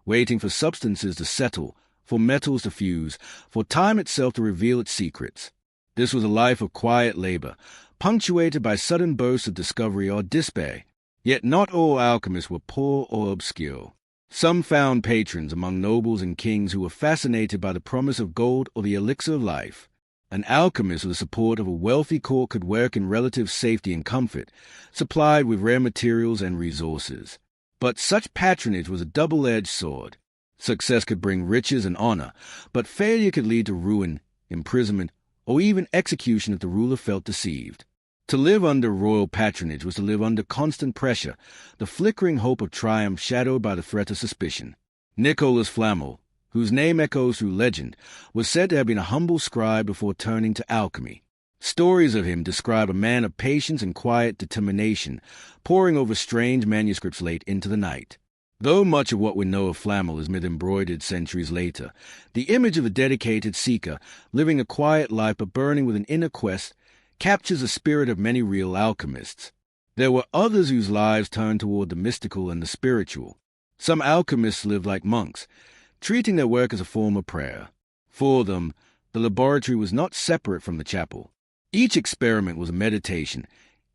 waiting for substances to settle, for metals to fuse, for time itself to reveal its secrets. This was a life of quiet labor, punctuated by sudden bursts of discovery or despair. Yet not all alchemists were poor or obscure. Some found patrons among nobles and kings who were fascinated by the promise of gold or the elixir of life. An alchemist with the support of a wealthy court could work in relative safety and comfort, supplied with rare materials and resources. But such patronage was a double-edged sword. Success could bring riches and honor, but failure could lead to ruin, imprisonment, or even execution if the ruler felt deceived. To live under royal patronage was to live under constant pressure, the flickering hope of triumph shadowed by the threat of suspicion. Nicholas Flamel, whose name echoes through legend, was said to have been a humble scribe before turning to alchemy. Stories of him describe a man of patience and quiet determination, poring over strange manuscripts late into the night. Though much of what we know of Flamel is myth-embroidered centuries later, the image of a dedicated seeker, living a quiet life but burning with an inner quest, captures the spirit of many real alchemists. There were others whose lives turned toward the mystical and the spiritual. Some alchemists lived like monks, treating their work as a form of prayer. For them, the laboratory was not separate from the chapel. Each experiment was a meditation,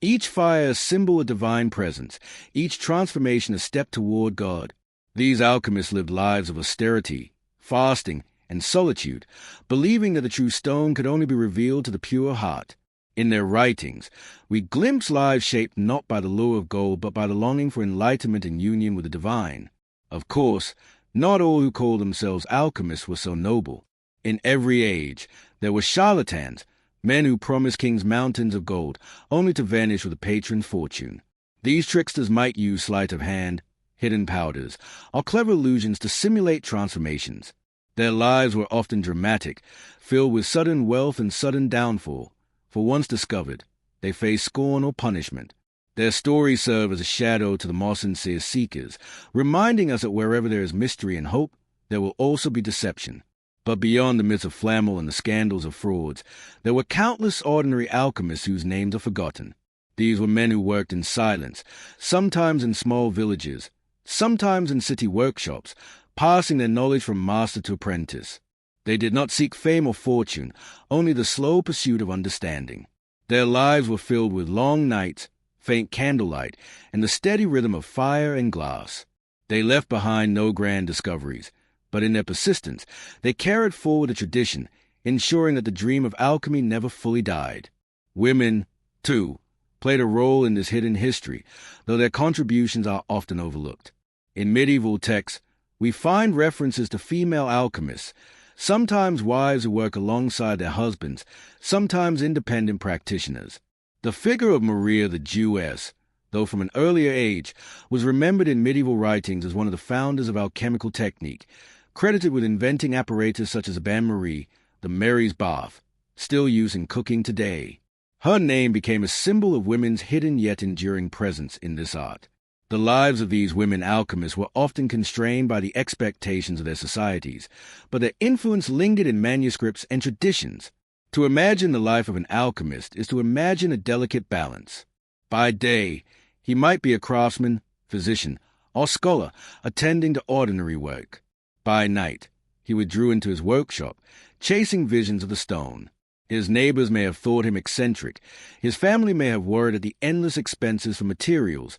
each fire a symbol of divine presence, each transformation a step toward God. These alchemists lived lives of austerity, fasting, and solitude, believing that the true stone could only be revealed to the pure heart. In their writings, we glimpse lives shaped not by the lure of gold, but by the longing for enlightenment and union with the divine. Of course, not all who called themselves alchemists were so noble. In every age, there were charlatans, men who promised kings mountains of gold, only to vanish with a patron's fortune. These tricksters might use sleight of hand, hidden powders, or clever illusions to simulate transformations. Their lives were often dramatic, filled with sudden wealth and sudden downfall. For once discovered, they faced scorn or punishment. Their stories serve as a shadow to the more sincere seekers, reminding us that wherever there is mystery and hope, there will also be deception. But beyond the myths of Flamel and the scandals of frauds, there were countless ordinary alchemists whose names are forgotten. These were men who worked in silence, sometimes in small villages, sometimes in city workshops, passing their knowledge from master to apprentice. They did not seek fame or fortune, only the slow pursuit of understanding. Their lives were filled with long nights, faint candlelight, and the steady rhythm of fire and glass. They left behind no grand discoveries, but in their persistence, they carried forward a tradition, ensuring that the dream of alchemy never fully died. Women, too, played a role in this hidden history, though their contributions are often overlooked. In medieval texts, we find references to female alchemists, sometimes wives who work alongside their husbands, sometimes independent practitioners. The figure of Maria the Jewess, though from an earlier age, was remembered in medieval writings as one of the founders of alchemical technique, credited with inventing apparatus such as the bain-marie, the Mary's bath, still used in cooking today. Her name became a symbol of women's hidden yet enduring presence in this art. The lives of these women alchemists were often constrained by the expectations of their societies, but their influence lingered in manuscripts and traditions. To imagine the life of an alchemist is to imagine a delicate balance. By day, he might be a craftsman, physician, or scholar attending to ordinary work. By night, he withdrew into his workshop, chasing visions of the stone. His neighbors may have thought him eccentric. His family may have worried at the endless expenses for materials,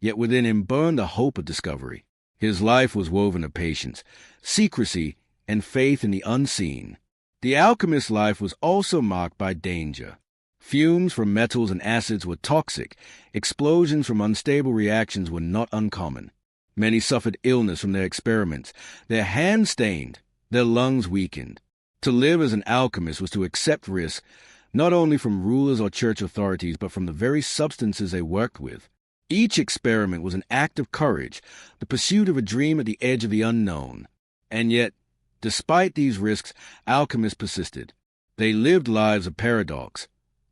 yet within him burned the hope of discovery. His life was woven of patience, secrecy, and faith in the unseen. The alchemist's life was also marked by danger. Fumes from metals and acids were toxic. Explosions from unstable reactions were not uncommon. Many suffered illness from their experiments, their hands stained, their lungs weakened. To live as an alchemist was to accept risk, not only from rulers or church authorities, but from the very substances they worked with. Each experiment was an act of courage, the pursuit of a dream at the edge of the unknown. And yet, despite these risks, alchemists persisted. They lived lives of paradox,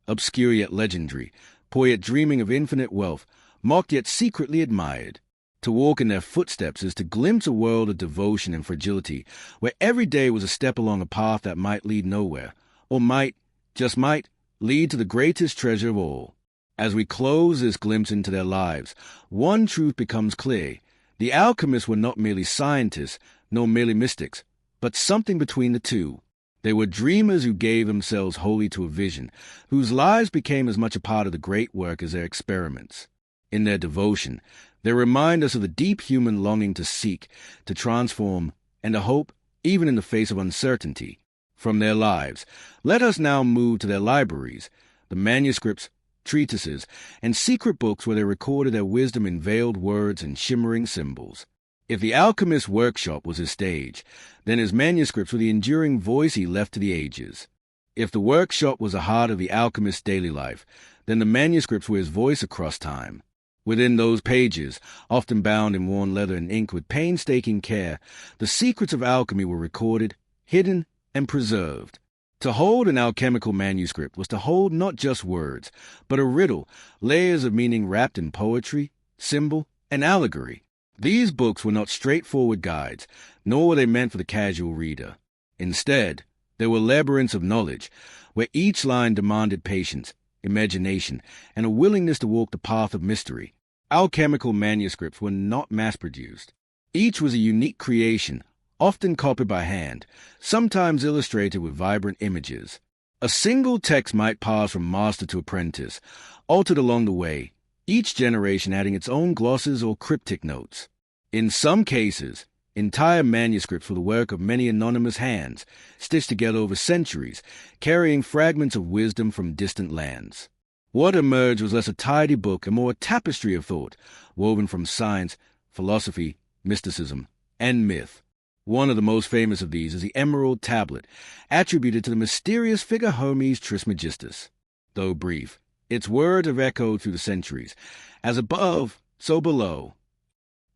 obscure yet legendary, poor yet dreaming of infinite wealth, mocked yet secretly admired. To walk in their footsteps is to glimpse a world of devotion and fragility, where every day was a step along a path that might lead nowhere, or might, just might, lead to the greatest treasure of all. As we close this glimpse into their lives, one truth becomes clear. The alchemists were not merely scientists, nor merely mystics, but something between the two. They were dreamers who gave themselves wholly to a vision, whose lives became as much a part of the great work as their experiments. In their devotion, they remind us of the deep human longing to seek, to transform, and to hope, even in the face of uncertainty. From their lives, let us now move to their libraries, the manuscripts, treatises, and secret books where they recorded their wisdom in veiled words and shimmering symbols. If the alchemist's workshop was his stage, then his manuscripts were the enduring voice he left to the ages. If the workshop was the heart of the alchemist's daily life, then the manuscripts were his voice across time. Within those pages, often bound in worn leather and ink with painstaking care, the secrets of alchemy were recorded, hidden, and preserved. To hold an alchemical manuscript was to hold not just words, but a riddle, layers of meaning wrapped in poetry, symbol, and allegory. These books were not straightforward guides, nor were they meant for the casual reader. Instead, they were labyrinths of knowledge, where each line demanded patience, imagination, and a willingness to walk the path of mystery. Alchemical manuscripts were not mass-produced. Each was a unique creation, often copied by hand, sometimes illustrated with vibrant images. A single text might pass from master to apprentice, altered along the way, each generation adding its own glosses or cryptic notes. In some cases, entire manuscripts were the work of many anonymous hands, stitched together over centuries, carrying fragments of wisdom from distant lands. What emerged was less a tidy book and more a tapestry of thought, woven from science, philosophy, mysticism, and myth. One of the most famous of these is the Emerald Tablet, attributed to the mysterious figure Hermes Trismegistus. Though brief, its words have echoed through the centuries, as above, so below.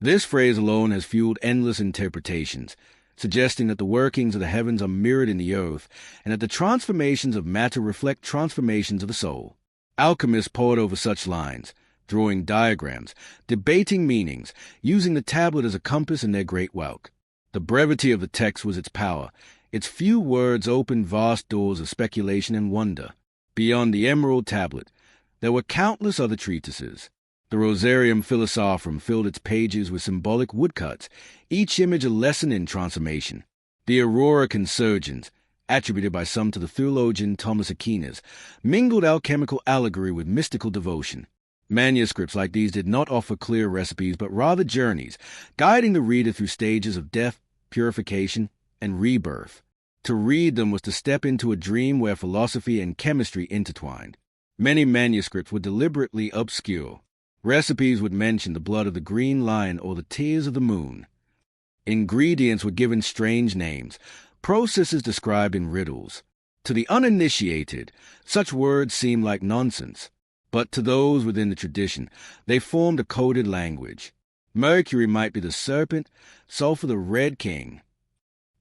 This phrase alone has fueled endless interpretations, suggesting that the workings of the heavens are mirrored in the earth, and that the transformations of matter reflect transformations of the soul. Alchemists pored over such lines, drawing diagrams, debating meanings, using the tablet as a compass in their great work. The brevity of the text was its power. Its few words opened vast doors of speculation and wonder. Beyond the Emerald Tablet, there were countless other treatises. The Rosarium Philosophorum filled its pages with symbolic woodcuts, each image a lesson in transformation. The Aurora Consurgens, attributed by some to the theologian Thomas Aquinas, mingled alchemical allegory with mystical devotion. Manuscripts like these did not offer clear recipes, but rather journeys, guiding the reader through stages of death, purification, and rebirth. To read them was to step into a dream where philosophy and chemistry intertwined. Many manuscripts were deliberately obscure. Recipes would mention the blood of the green lion or the tears of the moon. Ingredients were given strange names, processes described in riddles. To the uninitiated, such words seemed like nonsense, but to those within the tradition, they formed a coded language. Mercury might be the serpent, sulfur the red king.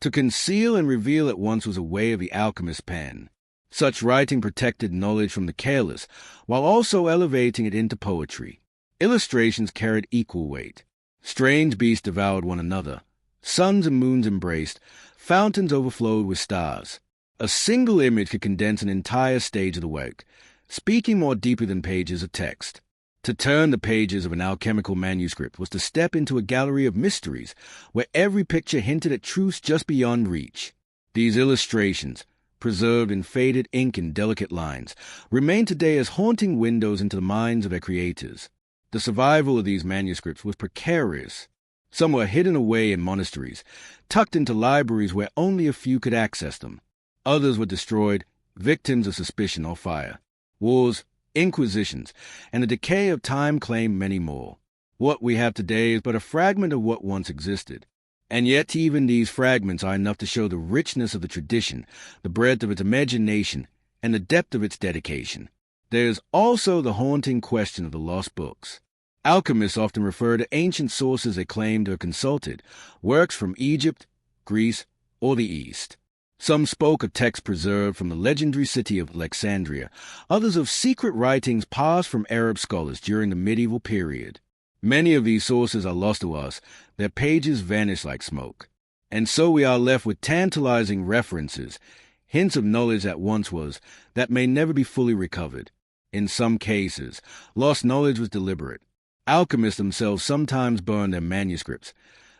To conceal and reveal at once was a way of the alchemist's pen. Such writing protected knowledge from the careless, while also elevating it into poetry. Illustrations carried equal weight. Strange beasts devoured one another. Suns and moons embraced. Fountains overflowed with stars. A single image could condense an entire stage of the work, speaking more deeply than pages of text. To turn the pages of an alchemical manuscript was to step into a gallery of mysteries, where every picture hinted at truths just beyond reach. These illustrations, preserved in faded ink and delicate lines, remain today as haunting windows into the minds of their creators. The survival of these manuscripts was precarious. Some were hidden away in monasteries, tucked into libraries where only a few could access them. Others were destroyed, victims of suspicion or fire. Wars, inquisitions, and the decay of time claimed many more. What we have today is but a fragment of what once existed. And yet even these fragments are enough to show the richness of the tradition, the breadth of its imagination, and the depth of its dedication. There is also the haunting question of the lost books. Alchemists often refer to ancient sources they claim to have consulted, works from Egypt, Greece, or the East. Some spoke of texts preserved from the legendary city of Alexandria, others of secret writings passed from Arab scholars during the medieval period. Many of these sources are lost to us, their pages vanish like smoke. And so we are left with tantalizing references, hints of knowledge that once was, that may never be fully recovered. In some cases, lost knowledge was deliberate. Alchemists themselves sometimes burned their manuscripts,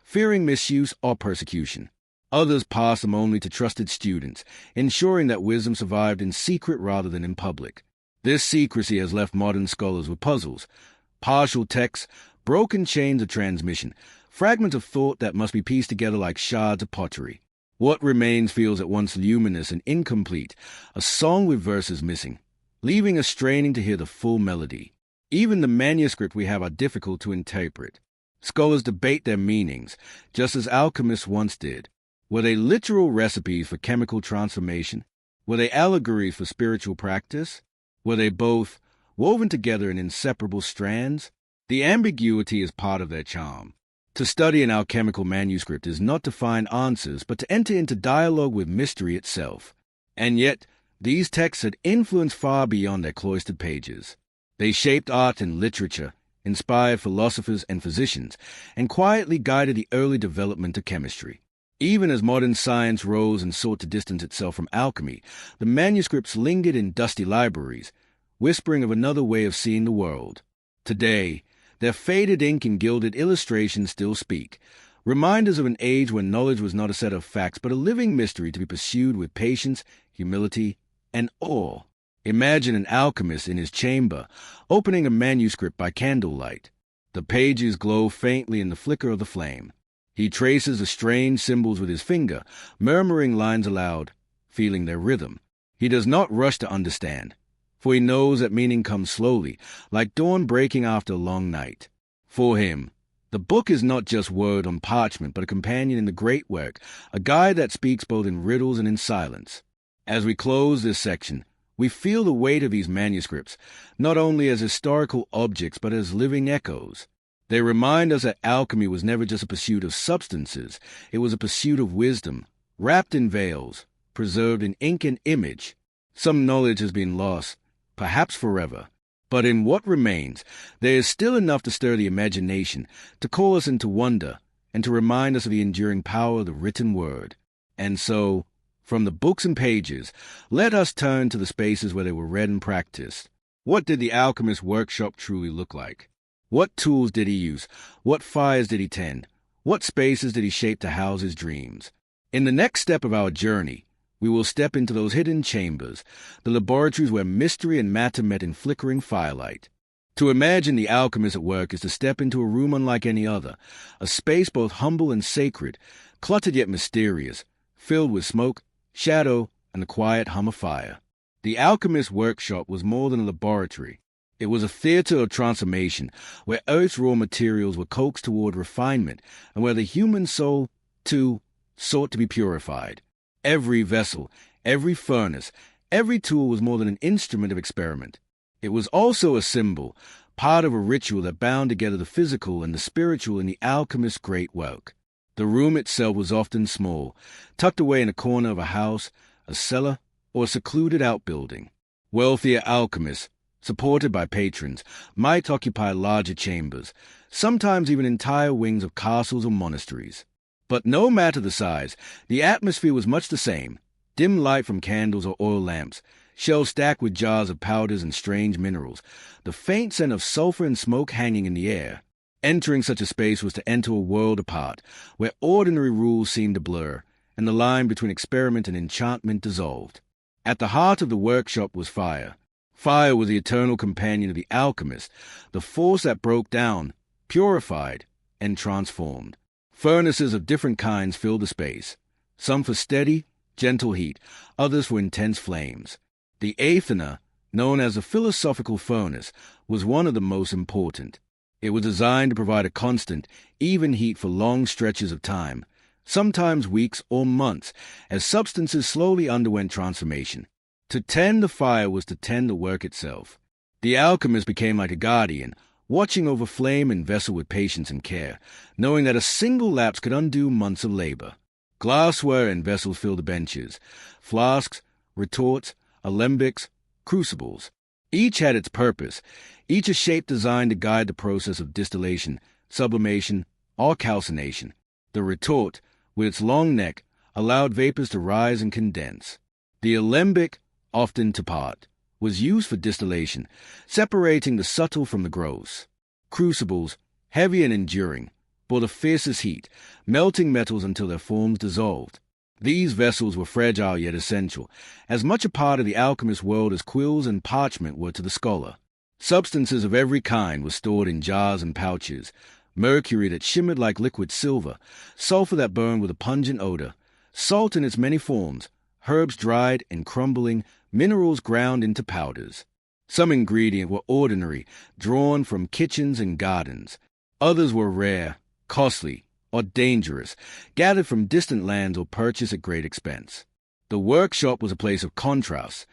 fearing misuse or persecution. Others passed them only to trusted students, ensuring that wisdom survived in secret rather than in public. This secrecy has left modern scholars with puzzles, partial texts, broken chains of transmission, fragments of thought that must be pieced together like shards of pottery. What remains feels at once luminous and incomplete, a song with verses missing, leaving us straining to hear the full melody. Even the manuscripts we have are difficult to interpret. Scholars debate their meanings, just as alchemists once did. Were they literal recipes for chemical transformation? Were they allegories for spiritual practice? Were they both, woven together in inseparable strands? The ambiguity is part of their charm. To study an alchemical manuscript is not to find answers, but to enter into dialogue with mystery itself. And yet, these texts had influence far beyond their cloistered pages. They shaped art and literature, inspired philosophers and physicians, and quietly guided the early development of chemistry. Even as modern science rose and sought to distance itself from alchemy, the manuscripts lingered in dusty libraries, whispering of another way of seeing the world. Today, their faded ink and gilded illustrations still speak, reminders of an age when knowledge was not a set of facts but a living mystery to be pursued with patience, humility, and awe. Imagine an alchemist in his chamber, opening a manuscript by candlelight. The pages glow faintly in the flicker of the flame. He traces the strange symbols with his finger, murmuring lines aloud, feeling their rhythm. He does not rush to understand, for he knows that meaning comes slowly, like dawn breaking after a long night. For him, the book is not just word on parchment, but a companion in the great work, a guide that speaks both in riddles and in silence. As we close this section, we feel the weight of these manuscripts, not only as historical objects, but as living echoes. They remind us that alchemy was never just a pursuit of substances. It was a pursuit of wisdom, wrapped in veils, preserved in ink and image. Some knowledge has been lost, perhaps forever. But in what remains, there is still enough to stir the imagination, to call us into wonder, and to remind us of the enduring power of the written word. And so, from the books and pages, let us turn to the spaces where they were read and practiced. What did the alchemist's workshop truly look like? What tools did he use? What fires did he tend? What spaces did he shape to house his dreams? In the next step of our journey, we will step into those hidden chambers, the laboratories where mystery and matter met in flickering firelight. To imagine the alchemist at work is to step into a room unlike any other, a space both humble and sacred, cluttered yet mysterious, filled with smoke, shadow, and the quiet hum of fire. The alchemist's workshop was more than a laboratory. It was a theater of transformation, where Earth's raw materials were coaxed toward refinement, and where the human soul, too, sought to be purified. Every vessel, every furnace, every tool was more than an instrument of experiment. It was also a symbol, part of a ritual that bound together the physical and the spiritual in the alchemist's great work. The room itself was often small, tucked away in a corner of a house, a cellar, or a secluded outbuilding. Wealthier alchemists, supported by patrons, might occupy larger chambers, sometimes even entire wings of castles or monasteries. But no matter the size, the atmosphere was much the same: dim light from candles or oil lamps, shelves stacked with jars of powders and strange minerals, the faint scent of sulfur and smoke hanging in the air. Entering such a space was to enter a world apart, where ordinary rules seemed to blur, and the line between experiment and enchantment dissolved. At the heart of the workshop was fire. Fire was the eternal companion of the alchemist, the force that broke down, purified, and transformed. Furnaces of different kinds filled the space, some for steady, gentle heat, others for intense flames. The Athena, known as the philosophical furnace, was one of the most important. It was designed to provide a constant, even heat for long stretches of time, sometimes weeks or months, as substances slowly underwent transformation. To tend the fire was to tend the work itself. The alchemist became like a guardian, watching over flame and vessel with patience and care, knowing that a single lapse could undo months of labor. Glassware and vessels filled the benches: flasks, retorts, alembics, crucibles. Each had its purpose, each a shape designed to guide the process of distillation, sublimation, or calcination. The retort, with its long neck, allowed vapors to rise and condense. The alembic, often to part, was used for distillation, separating the subtle from the gross. Crucibles, heavy and enduring, bore the fiercest heat, melting metals until their forms dissolved. These vessels were fragile yet essential, as much a part of the alchemist's world as quills and parchment were to the scholar. Substances of every kind were stored in jars and pouches: mercury that shimmered like liquid silver, sulfur that burned with a pungent odor, salt in its many forms, herbs dried and crumbling, minerals ground into powders. Some ingredients were ordinary, drawn from kitchens and gardens. Others were rare, costly, or dangerous, gathered from distant lands or purchased at great expense. The workshop was a place of contrasts: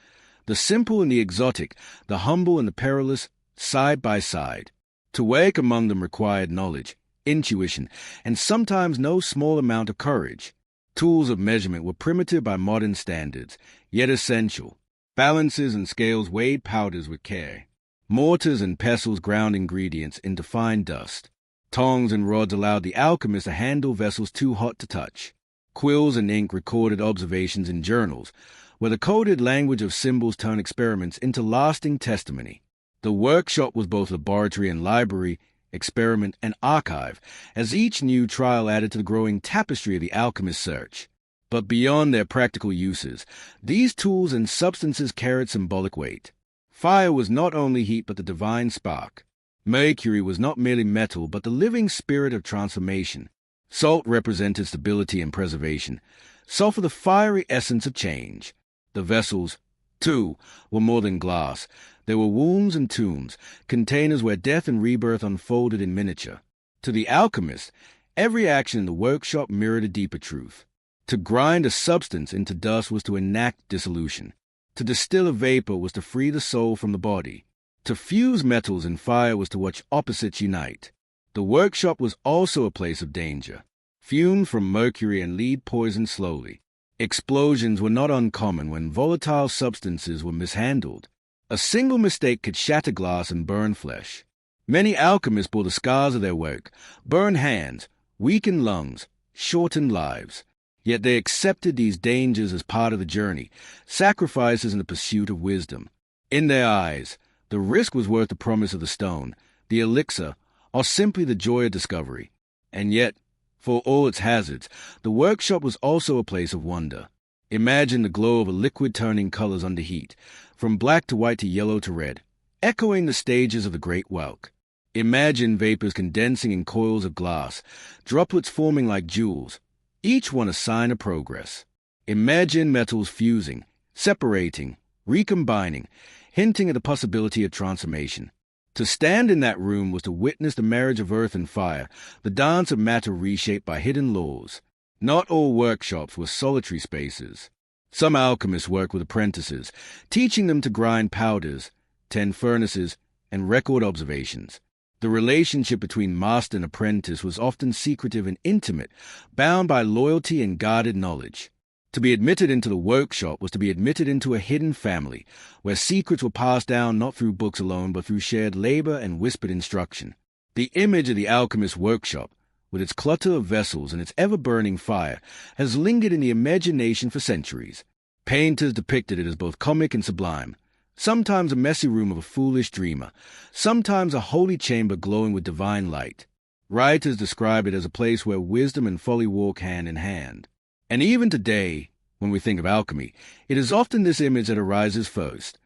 the simple and the exotic, the humble and the perilous, side by side. To work among them required knowledge, intuition, and sometimes no small amount of courage. Tools of measurement were primitive by modern standards, yet essential. Balances and scales weighed powders with care. Mortars and pestles ground ingredients into fine dust. Tongs and rods allowed the alchemist to handle vessels too hot to touch. Quills and ink recorded observations in journals, where the coded language of symbols turned experiments into lasting testimony. The workshop was both laboratory and library, experiment and archive, as each new trial added to the growing tapestry of the alchemist's search. But beyond their practical uses, these tools and substances carried symbolic weight. Fire was not only heat but the divine spark. Mercury was not merely metal but the living spirit of transformation. Salt represented stability and preservation. Sulfur the fiery essence of change. The vessels, too, were more than glass. They were wombs and tombs, containers where death and rebirth unfolded in miniature. To the alchemist, every action in the workshop mirrored a deeper truth. To grind a substance into dust was to enact dissolution. To distill a vapor was to free the soul from the body. To fuse metals in fire was to watch opposites unite. The workshop was also a place of danger. Fumes from mercury and lead poisoned slowly. Explosions were not uncommon when volatile substances were mishandled. A single mistake could shatter glass and burn flesh. Many alchemists bore the scars of their work: burned hands, weakened lungs, shortened lives. Yet they accepted these dangers as part of the journey, sacrifices in the pursuit of wisdom. In their eyes, the risk was worth the promise of the stone, the elixir, or simply the joy of discovery. And yet, for all its hazards, the workshop was also a place of wonder. Imagine the glow of a liquid turning colors under heat, from black to white to yellow to red, echoing the stages of the great Welk. Imagine vapors condensing in coils of glass, droplets forming like jewels, each one a sign of progress. Imagine metals fusing, separating, recombining, hinting at the possibility of transformation. To stand in that room was to witness the marriage of earth and fire, the dance of matter reshaped by hidden laws. Not all workshops were solitary spaces. Some alchemists worked with apprentices, teaching them to grind powders, tend furnaces, and record observations. The relationship between master and apprentice was often secretive and intimate, bound by loyalty and guarded knowledge. To be admitted into the workshop was to be admitted into a hidden family, where secrets were passed down not through books alone but through shared labor and whispered instruction. The image of the alchemist's workshop, with its clutter of vessels and its ever-burning fire, has lingered in the imagination for centuries. Painters depicted it as both comic and sublime, sometimes a messy room of a foolish dreamer, sometimes a holy chamber glowing with divine light. Writers describe it as a place where wisdom and folly walk hand in hand. And even today, when we think of alchemy, it is often this image that arises first.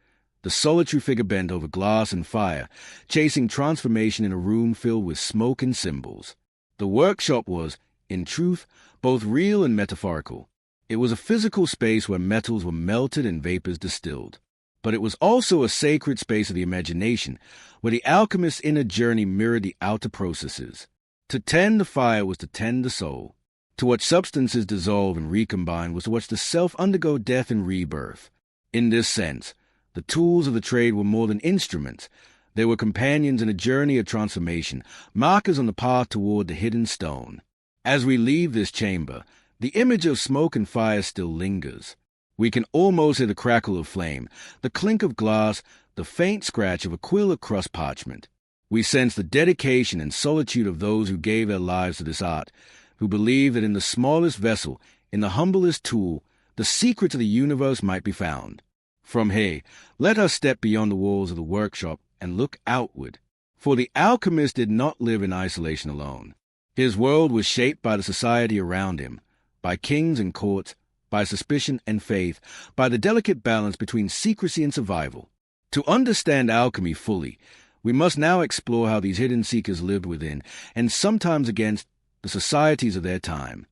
The solitary figure bent over glass and fire, chasing transformation in a room filled with smoke and symbols. The workshop was, in truth, both real and metaphorical. It was a physical space where metals were melted and vapors distilled. But it was also a sacred space of the imagination, where the alchemist's inner journey mirrored the outer processes. To tend the fire was to tend the soul. To watch substances dissolve and recombine was to watch the self undergo death and rebirth. In this sense, the tools of the trade were more than instruments. They were companions in a journey of transformation, markers on the path toward the hidden stone. As we leave this chamber, the image of smoke and fire still lingers. We can almost hear the crackle of flame, the clink of glass, the faint scratch of a quill across parchment. We sense the dedication and solitude of those who gave their lives to this art, who believed that in the smallest vessel, in the humblest tool, the secret of the universe might be found. From here, let us step beyond the walls of the workshop and look outward. For the alchemist did not live in isolation alone. His world was shaped by the society around him, by kings and courts, by suspicion and faith, by the delicate balance between secrecy and survival. To understand alchemy fully, we must now explore how these hidden seekers lived within, and sometimes against, the societies of their time.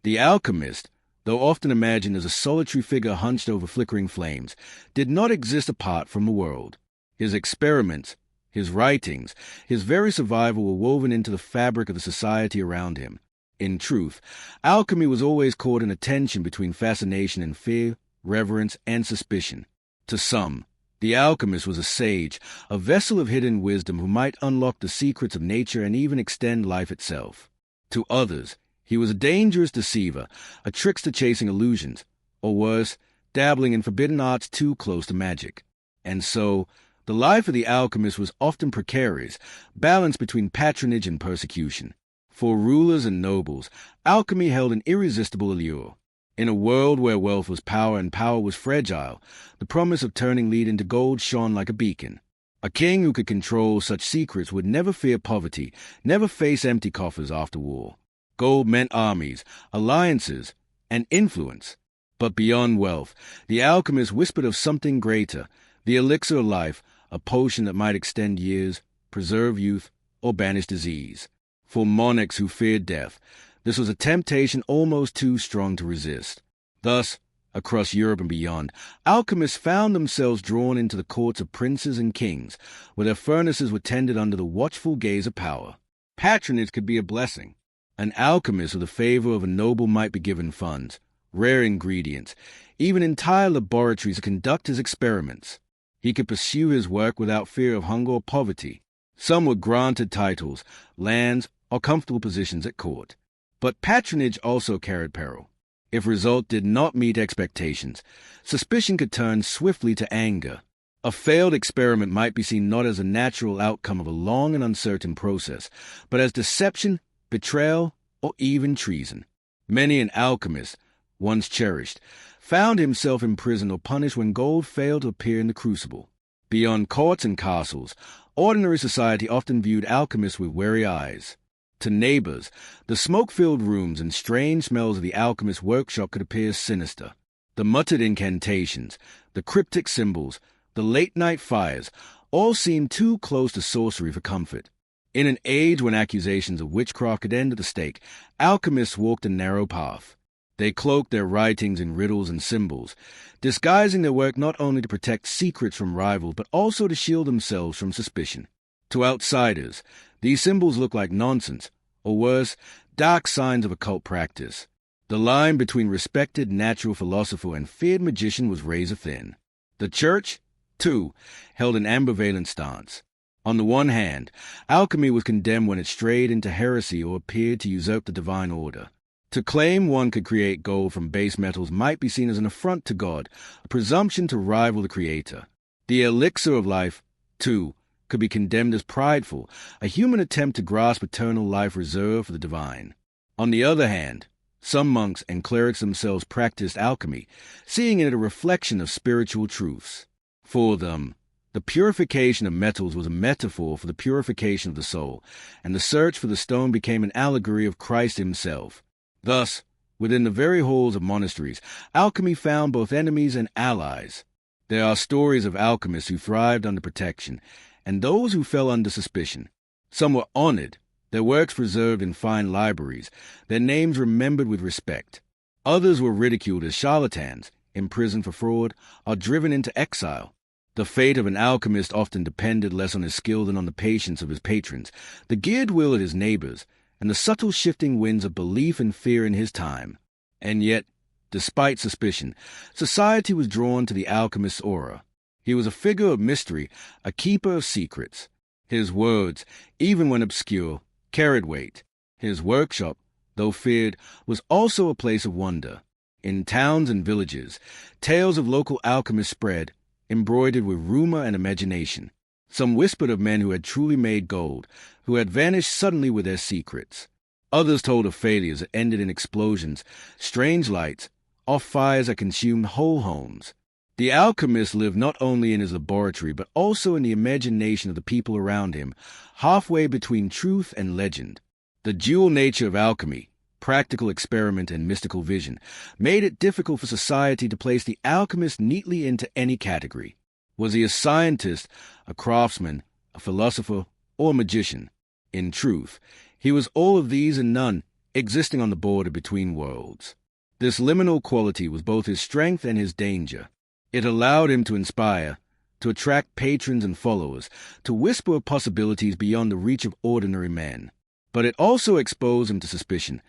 The alchemist, though often imagined as a solitary figure hunched over flickering flames, did not exist apart from the world. His experiments, his writings, his very survival were woven into the fabric of the society around him. In truth, alchemy was always caught in a tension between fascination and fear, reverence and suspicion. To some, the alchemist was a sage, a vessel of hidden wisdom who might unlock the secrets of nature and even extend life itself. To others, he was a dangerous deceiver, a trickster chasing illusions, or worse, dabbling in forbidden arts too close to magic. And so, the life of the alchemist was often precarious, balanced between patronage and persecution. For rulers and nobles, alchemy held an irresistible allure. In a world where wealth was power and power was fragile, the promise of turning lead into gold shone like a beacon. A king who could control such secrets would never fear poverty, never face empty coffers after war. Gold meant armies, alliances, and influence. But beyond wealth, the alchemist whispered of something greater, the elixir of life, a potion that might extend years, preserve youth, or banish disease. For monarchs who feared death, this was a temptation almost too strong to resist. Thus, across Europe and beyond, alchemists found themselves drawn into the courts of princes and kings, where their furnaces were tended under the watchful gaze of power. Patronage could be a blessing. An alchemist with the favor of a noble might be given funds, rare ingredients, even entire laboratories to conduct his experiments. He could pursue his work without fear of hunger or poverty. Some were granted titles, lands, or comfortable positions at court. But patronage also carried peril. If result did not meet expectations, suspicion could turn swiftly to anger. A failed experiment might be seen not as a natural outcome of a long and uncertain process, but as deception, betrayal, or even treason. Many an alchemist, once cherished, found himself imprisoned or punished when gold failed to appear in the crucible. Beyond courts and castles, ordinary society often viewed alchemists with wary eyes. To neighbors, the smoke-filled rooms and strange smells of the alchemist's workshop could appear sinister. The muttered incantations, the cryptic symbols, the late-night fires, all seemed too close to sorcery for comfort. In an age when accusations of witchcraft could end at the stake, alchemists walked a narrow path. They cloaked their writings in riddles and symbols, disguising their work not only to protect secrets from rivals, but also to shield themselves from suspicion. To outsiders, these symbols looked like nonsense, or worse, dark signs of occult practice. The line between respected natural philosopher and feared magician was razor-thin. The Church, too, held an ambivalent stance. On the one hand, alchemy was condemned when it strayed into heresy or appeared to usurp the divine order. To claim one could create gold from base metals might be seen as an affront to God, a presumption to rival the Creator. The elixir of life, too, could be condemned as prideful, a human attempt to grasp eternal life reserved for the divine. On the other hand, some monks and clerics themselves practiced alchemy, seeing in it a reflection of spiritual truths. For them, the purification of metals was a metaphor for the purification of the soul, and the search for the stone became an allegory of Christ himself. Thus, within the very halls of monasteries, alchemy found both enemies and allies. There are stories of alchemists who thrived under protection, and those who fell under suspicion. Some were honored, their works preserved in fine libraries, their names remembered with respect. Others were ridiculed as charlatans, imprisoned for fraud, or driven into exile. The fate of an alchemist often depended less on his skill than on the patience of his patrons, the geared will of his neighbors, and the subtle shifting winds of belief and fear in his time. And yet, despite suspicion, society was drawn to the alchemist's aura. He was a figure of mystery, a keeper of secrets. His words, even when obscure, carried weight. His workshop, though feared, was also a place of wonder. In towns and villages, tales of local alchemists spread, embroidered with rumor and imagination. Some whispered of men who had truly made gold, who had vanished suddenly with their secrets. Others told of failures that ended in explosions, strange lights, or fires that consumed whole homes. The alchemist lived not only in his laboratory, but also in the imagination of the people around him, halfway between truth and legend. The dual nature of alchemy, practical experiment and mystical vision, made it difficult for society to place the alchemist neatly into any category. Was he a scientist, a craftsman, a philosopher, or a magician? In truth, he was all of these and none, existing on the border between worlds. This liminal quality was both his strength and his danger. It allowed him to inspire, to attract patrons and followers, to whisper of possibilities beyond the reach of ordinary men. But it also exposed him to suspicion,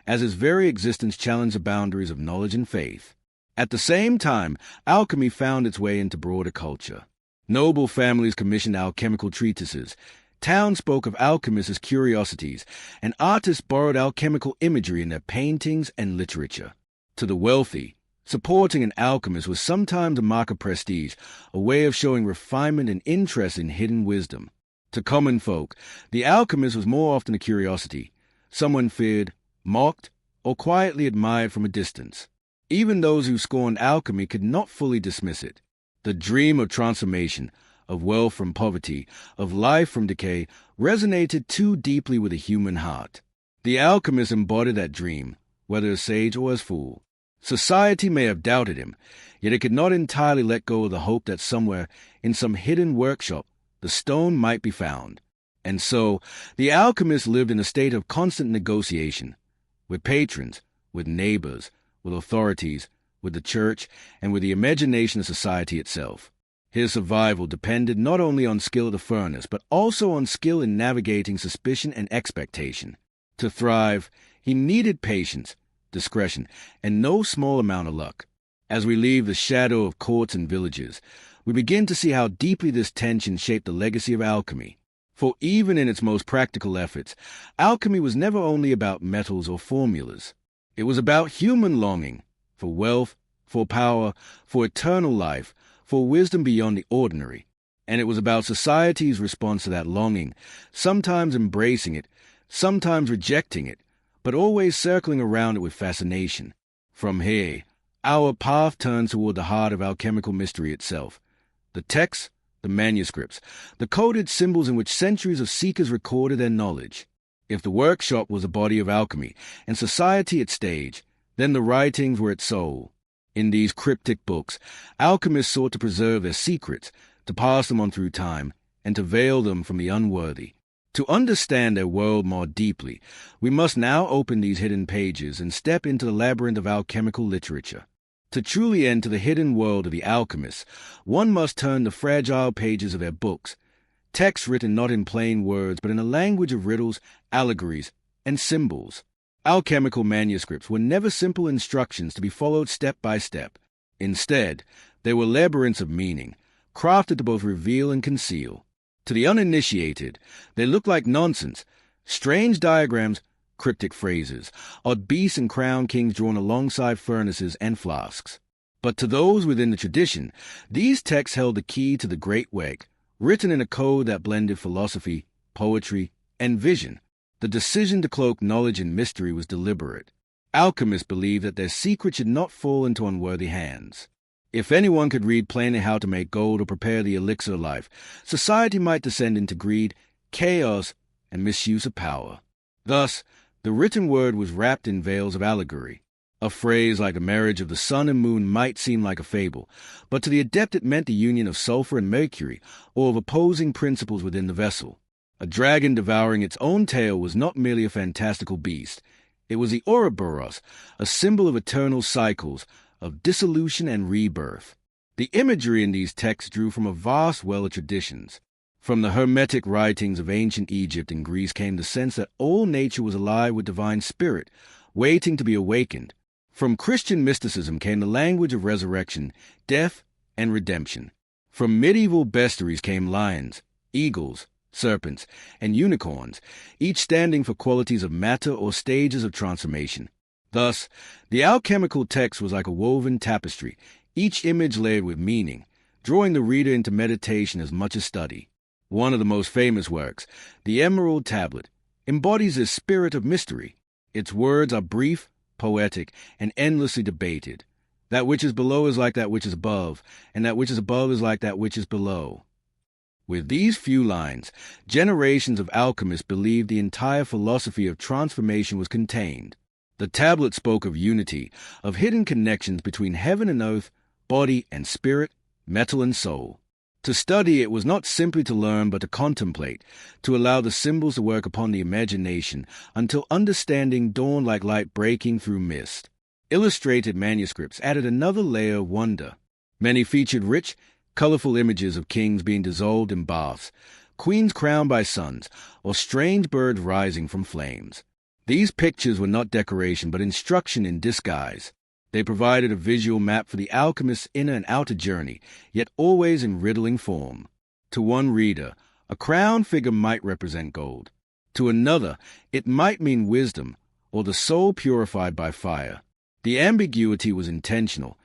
as his very existence challenged the boundaries of knowledge and faith. At the same time, alchemy found its way into broader culture. Noble families commissioned alchemical treatises, towns spoke of alchemists as curiosities, and artists borrowed alchemical imagery in their paintings and literature. To the wealthy, supporting an alchemist was sometimes a mark of prestige, a way of showing refinement and interest in hidden wisdom. To common folk, the alchemist was more often a curiosity, someone feared, mocked, or quietly admired from a distance. Even those who scorned alchemy could not fully dismiss it. The dream of transformation, of wealth from poverty, of life from decay, resonated too deeply with the human heart. The alchemist embodied that dream, whether as sage or as fool. Society may have doubted him, yet it could not entirely let go of the hope that somewhere, in some hidden workshop, the stone might be found. And so, the alchemist lived in a state of constant negotiation, with patrons, with neighbors, with authorities, with the church, and with the imagination of society itself. His survival depended not only on skill at the furnace, but also on skill in navigating suspicion and expectation. To thrive, he needed patience, discretion, and no small amount of luck. As we leave the shadow of courts and villages, we begin to see how deeply this tension shaped the legacy of alchemy. For even in its most practical efforts, alchemy was never only about metals or formulas. It was about human longing, for wealth, for power, for eternal life, for wisdom beyond the ordinary. And it was about society's response to that longing, sometimes embracing it, sometimes rejecting it, but always circling around it with fascination. From here, our path turns toward the heart of alchemical mystery itself. The texts, the manuscripts, the coded symbols in which centuries of seekers recorded their knowledge. If the workshop was a body of alchemy, and society its stage, then the writings were its soul. In these cryptic books, alchemists sought to preserve their secrets, to pass them on through time, and to veil them from the unworthy. To understand their world more deeply, we must now open these hidden pages and step into the labyrinth of alchemical literature. To truly enter the hidden world of the alchemists, one must turn the fragile pages of their books, texts written not in plain words, but in a language of riddles, allegories, and symbols. Alchemical manuscripts were never simple instructions to be followed step by step. Instead, they were labyrinths of meaning, crafted to both reveal and conceal. To the uninitiated, they looked like nonsense, strange diagrams cryptic phrases, odd beasts and crowned kings drawn alongside furnaces and flasks. But to those within the tradition, these texts held the key to the Great Weg, written in a code that blended philosophy, poetry, and vision. The decision to cloak knowledge in mystery was deliberate. Alchemists believed that their secret should not fall into unworthy hands. If anyone could read plainly how to make gold or prepare the elixir of life, society might descend into greed, chaos, and misuse of power. Thus, the written word was wrapped in veils of allegory. A phrase like the marriage of the sun and moon might seem like a fable, but to the adept it meant the union of sulfur and mercury, or of opposing principles within the vessel. A dragon devouring its own tail was not merely a fantastical beast. It was the Ouroboros, a symbol of eternal cycles, of dissolution and rebirth. The imagery in these texts drew from a vast well of traditions. From the Hermetic writings of ancient Egypt and Greece came the sense that all nature was alive with divine spirit, waiting to be awakened. From Christian mysticism came the language of resurrection, death, and redemption. From medieval bestiaries came lions, eagles, serpents, and unicorns, each standing for qualities of matter or stages of transformation. Thus, the alchemical text was like a woven tapestry, each image layered with meaning, drawing the reader into meditation as much as study. One of the most famous works, the Emerald Tablet, embodies this spirit of mystery. Its words are brief, poetic, and endlessly debated. That which is below is like that which is above, and that which is above is like that which is below. With these few lines, generations of alchemists believed the entire philosophy of transformation was contained. The tablet spoke of unity, of hidden connections between heaven and earth, body and spirit, metal and soul. To study it was not simply to learn but to contemplate, to allow the symbols to work upon the imagination until understanding dawned like light breaking through mist. Illustrated manuscripts added another layer of wonder. Many featured rich, colorful images of kings being dissolved in baths, queens crowned by suns, or strange birds rising from flames. These pictures were not decoration but instruction in disguise. They provided a visual map for the alchemist's inner and outer journey, yet always in riddling form. To one reader, a crowned figure might represent gold. To another, it might mean wisdom, or the soul purified by fire. The ambiguity was intentional.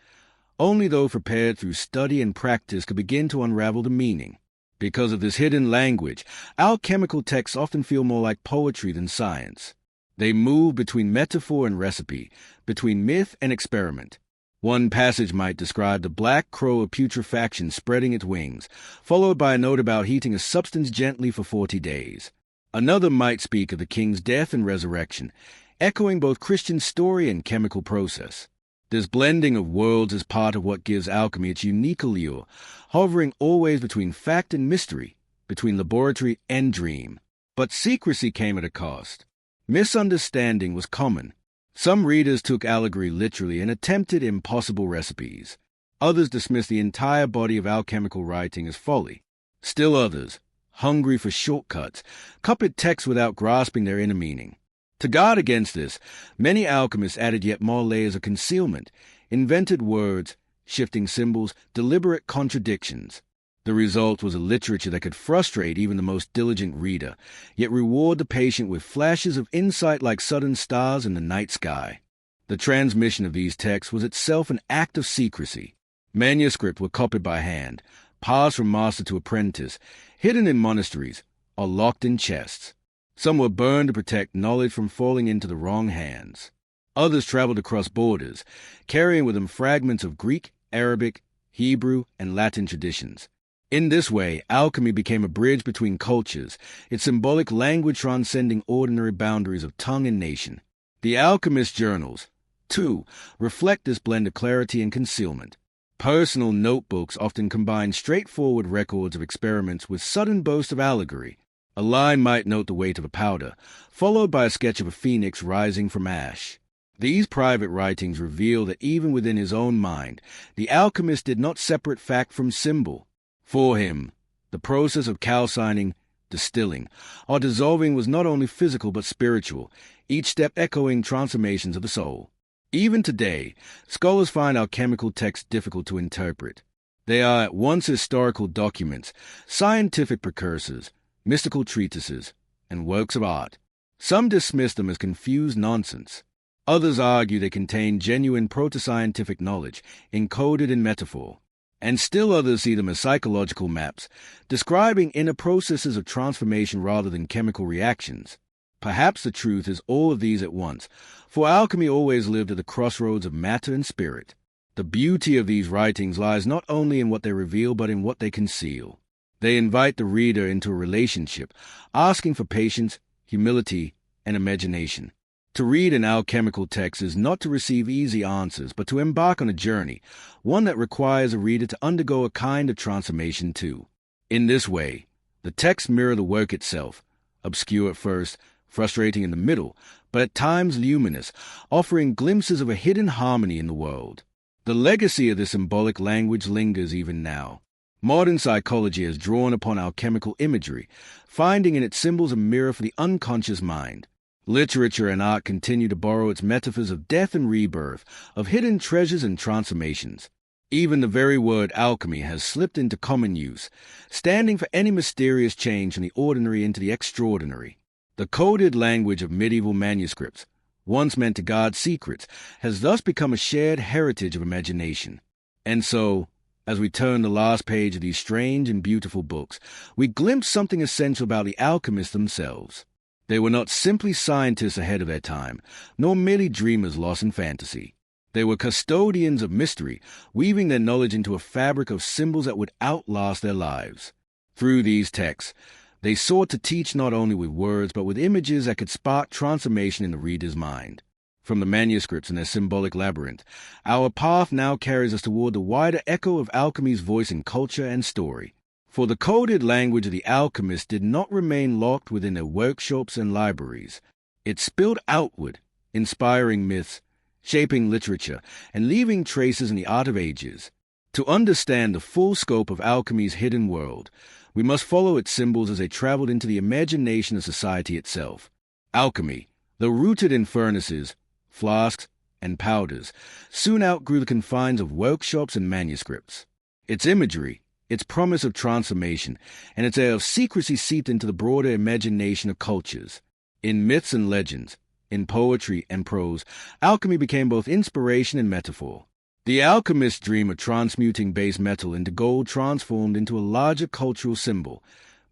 Only those prepared through study and practice could begin to unravel the meaning. Because of this hidden language, alchemical texts often feel more like poetry than science. They move between metaphor and recipe, between myth and experiment. One passage might describe the black crow of putrefaction spreading its wings, followed by a note about heating a substance gently for 40 days. Another might speak of the king's death and resurrection, echoing both Christian story and chemical process. This blending of worlds is part of what gives alchemy its unique allure, hovering always between fact and mystery, between laboratory and dream. But secrecy came at a cost. Misunderstanding was common. Some readers took allegory literally and attempted impossible recipes. Others dismissed the entire body of alchemical writing as folly. Still others, hungry for shortcuts, copied texts without grasping their inner meaning. To guard against this, many alchemists added yet more layers of concealment, invented words, shifting symbols, deliberate contradictions. The result was a literature that could frustrate even the most diligent reader, yet reward the patient with flashes of insight like sudden stars in the night sky. The transmission of these texts was itself an act of secrecy. Manuscripts were copied by hand, passed from master to apprentice, hidden in monasteries, or locked in chests. Some were burned to protect knowledge from falling into the wrong hands. Others traveled across borders, carrying with them fragments of Greek, Arabic, Hebrew, and Latin traditions. In this way, alchemy became a bridge between cultures, its symbolic language transcending ordinary boundaries of tongue and nation. The alchemist's journals, too, reflect this blend of clarity and concealment. Personal notebooks often combine straightforward records of experiments with sudden boasts of allegory. A line might note the weight of a powder, followed by a sketch of a phoenix rising from ash. These private writings reveal that even within his own mind, the alchemist did not separate fact from symbol. For him, the process of calcining, distilling, or dissolving was not only physical but spiritual, each step echoing transformations of the soul. Even today, scholars find alchemical texts difficult to interpret. They are at once historical documents, scientific precursors, mystical treatises, and works of art. Some dismiss them as confused nonsense. Others argue they contain genuine proto-scientific knowledge, encoded in metaphor. And still others see them as psychological maps, describing inner processes of transformation rather than chemical reactions. Perhaps the truth is all of these at once, for alchemy always lived at the crossroads of matter and spirit. The beauty of these writings lies not only in what they reveal but in what they conceal. They invite the reader into a relationship, asking for patience, humility, and imagination. To read an alchemical text is not to receive easy answers, but to embark on a journey, one that requires a reader to undergo a kind of transformation too. In this way, the texts mirror the work itself, obscure at first, frustrating in the middle, but at times luminous, offering glimpses of a hidden harmony in the world. The legacy of this symbolic language lingers even now. Modern psychology has drawn upon alchemical imagery, finding in its symbols a mirror for the unconscious mind. Literature and art continue to borrow its metaphors of death and rebirth, of hidden treasures and transformations. Even the very word alchemy has slipped into common use, standing for any mysterious change from the ordinary into the extraordinary. The coded language of medieval manuscripts, once meant to guard secrets, has thus become a shared heritage of imagination. And so, as we turn the last page of these strange and beautiful books, we glimpse something essential about the alchemists themselves. They were not simply scientists ahead of their time, nor merely dreamers lost in fantasy. They were custodians of mystery, weaving their knowledge into a fabric of symbols that would outlast their lives. Through these texts, they sought to teach not only with words, but with images that could spark transformation in the reader's mind. From the manuscripts and their symbolic labyrinth, our path now carries us toward the wider echo of alchemy's voice in culture and story. For the coded language of the alchemists did not remain locked within their workshops and libraries. It spilled outward, inspiring myths, shaping literature, and leaving traces in the art of ages. To understand the full scope of alchemy's hidden world, we must follow its symbols as they traveled into the imagination of society itself. Alchemy, though rooted in furnaces, flasks, and powders, soon outgrew the confines of workshops and manuscripts. Its imagery, its promise of transformation, and its air of secrecy seeped into the broader imagination of cultures. In myths and legends, in poetry and prose, alchemy became both inspiration and metaphor. The alchemists dream of transmuting base metal into gold transformed into a larger cultural symbol,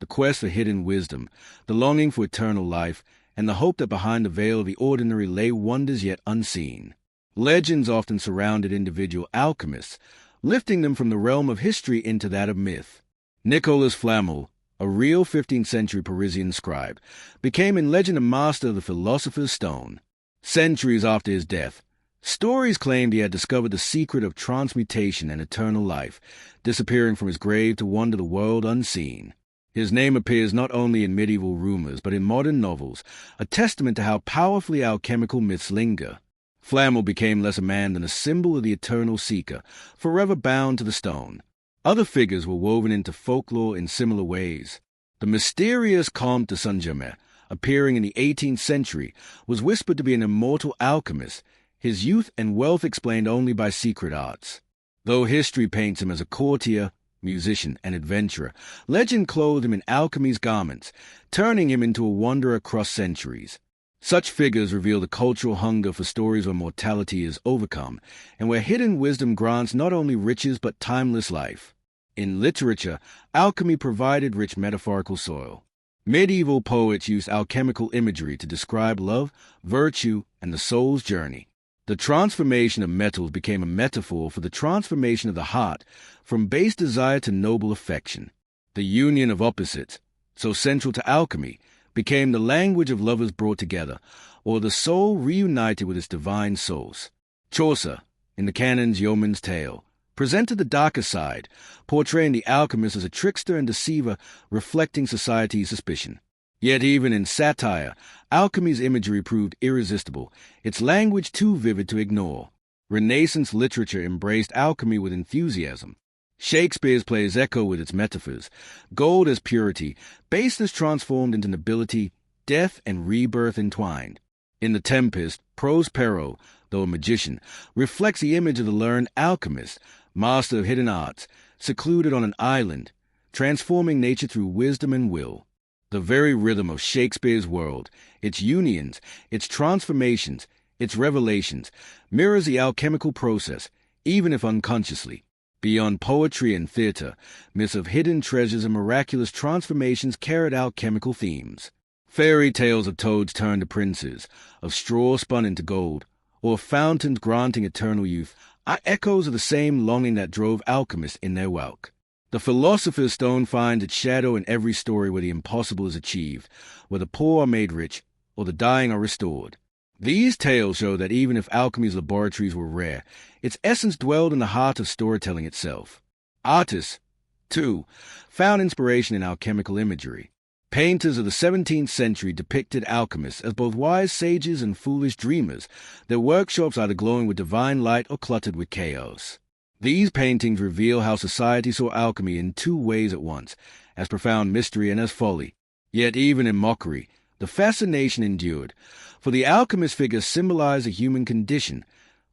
the quest for hidden wisdom, the longing for eternal life, and the hope that behind the veil of the ordinary lay wonders yet unseen. Legends often surrounded individual alchemists, lifting them from the realm of history into that of myth. Nicolas Flamel, a real 15th century Parisian scribe, became in legend a master of the philosopher's stone. Centuries after his death, stories claimed he had discovered the secret of transmutation and eternal life, disappearing from his grave to wander the world unseen. His name appears not only in medieval rumors but in modern novels, a testament to how powerfully alchemical myths linger. Flamel became less a man than a symbol of the eternal seeker, forever bound to the stone. Other figures were woven into folklore in similar ways. The mysterious Comte de Saint-Germain, appearing in the 18th century, was whispered to be an immortal alchemist, his youth and wealth explained only by secret arts. Though history paints him as a courtier, musician, and adventurer, legend clothed him in alchemy's garments, turning him into a wanderer across centuries. Such figures reveal the cultural hunger for stories where mortality is overcome, and where hidden wisdom grants not only riches but timeless life. In literature, alchemy provided rich metaphorical soil. Medieval poets used alchemical imagery to describe love, virtue, and the soul's journey. The transformation of metals became a metaphor for the transformation of the heart, from base desire to noble affection. The union of opposites, so central to alchemy, became the language of lovers brought together, or the soul reunited with its divine source. Chaucer, in the canon's Yeoman's Tale, presented the darker side, portraying the alchemist as a trickster and deceiver reflecting society's suspicion. Yet even in satire, alchemy's imagery proved irresistible, its language too vivid to ignore. Renaissance literature embraced alchemy with enthusiasm. Shakespeare's plays echo with its metaphors, gold as purity, baseness transformed into nobility, death and rebirth entwined. In The Tempest, Prospero, though a magician, reflects the image of the learned alchemist, master of hidden arts, secluded on an island, transforming nature through wisdom and will. The very rhythm of Shakespeare's world, its unions, its transformations, its revelations, mirrors the alchemical process, even if unconsciously. Beyond poetry and theatre, myths of hidden treasures and miraculous transformations carried alchemical themes. Fairy tales of toads turned to princes, of straw spun into gold, or of fountains granting eternal youth, are echoes of the same longing that drove alchemists in their work. The philosopher's stone finds its shadow in every story where the impossible is achieved, where the poor are made rich, or the dying are restored. These tales show that even if alchemy's laboratories were rare, its essence dwelled in the heart of storytelling itself. Artists, too, found inspiration in alchemical imagery. Painters of the 17th century depicted alchemists as both wise sages and foolish dreamers, their workshops either glowing with divine light or cluttered with chaos. These paintings reveal how society saw alchemy in two ways at once, as profound mystery and as folly. Yet even in mockery, the fascination endured, for the alchemist figures symbolize the human condition,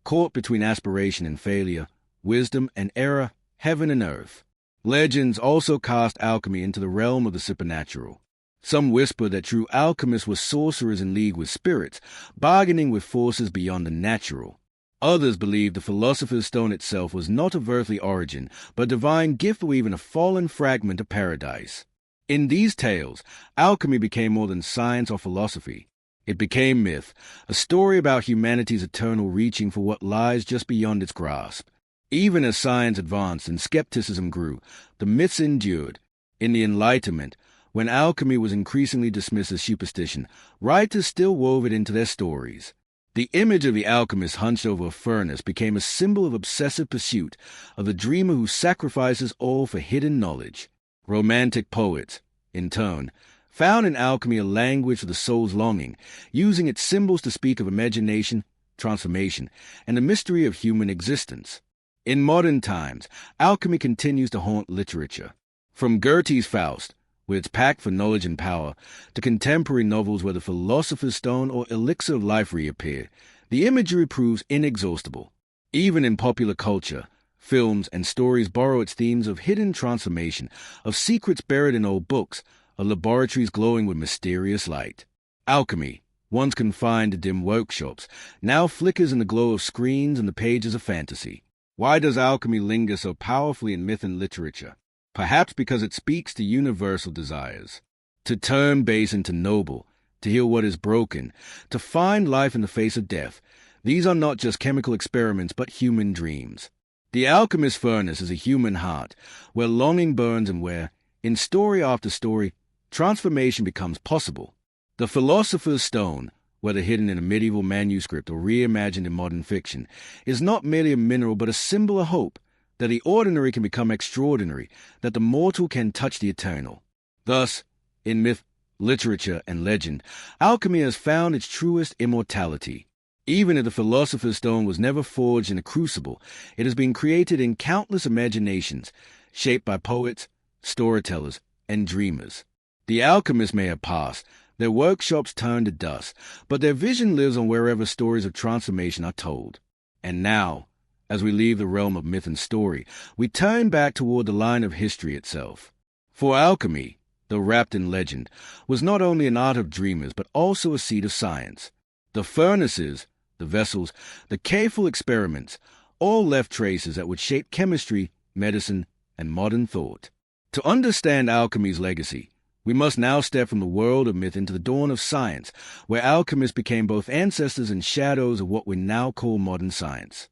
caught between aspiration and failure, wisdom and error, heaven and earth. Legends also cast alchemy into the realm of the supernatural. Some whisper that true alchemists were sorcerers in league with spirits, bargaining with forces beyond the natural. Others believe the philosopher's stone itself was not of earthly origin, but a divine gift or even a fallen fragment of paradise. In these tales, alchemy became more than science or philosophy. It became myth, a story about humanity's eternal reaching for what lies just beyond its grasp. Even as science advanced and skepticism grew, the myths endured. In the Enlightenment, when alchemy was increasingly dismissed as superstition, writers still wove it into their stories. The image of the alchemist hunched over a furnace became a symbol of obsessive pursuit, of the dreamer who sacrifices all for hidden knowledge. Romantic poets, in turn, found in alchemy a language for the soul's longing, using its symbols to speak of imagination, transformation, and the mystery of human existence. In modern times, alchemy continues to haunt literature. From Goethe's Faust, with its pact for knowledge and power, to contemporary novels where the philosopher's stone or elixir of life reappear, the imagery proves inexhaustible. Even in popular culture, films and stories borrow its themes of hidden transformation, of secrets buried in old books, of laboratories glowing with mysterious light. Alchemy, once confined to dim workshops, now flickers in the glow of screens and the pages of fantasy. Why does alchemy linger so powerfully in myth and literature? Perhaps because it speaks to universal desires. To turn base into noble, to heal what is broken, to find life in the face of death. These are not just chemical experiments, but human dreams. The alchemist's furnace is a human heart, where longing burns and where, in story after story, transformation becomes possible. The philosopher's stone, whether hidden in a medieval manuscript or reimagined in modern fiction, is not merely a mineral but a symbol of hope, that the ordinary can become extraordinary, that the mortal can touch the eternal. Thus, in myth, literature, and legend, alchemy has found its truest immortality. Even if the philosopher's stone was never forged in a crucible, it has been created in countless imaginations, shaped by poets, storytellers, and dreamers. The alchemists may have passed, their workshops turned to dust, but their vision lives on wherever stories of transformation are told. And now, as we leave the realm of myth and story, we turn back toward the line of history itself. For alchemy, though wrapped in legend, was not only an art of dreamers, but also a seat of science. The furnaces, the vessels, the careful experiments, all left traces that would shape chemistry, medicine, and modern thought. To understand alchemy's legacy, we must now step from the world of myth into the dawn of science, where alchemists became both ancestors and shadows of what we now call modern science.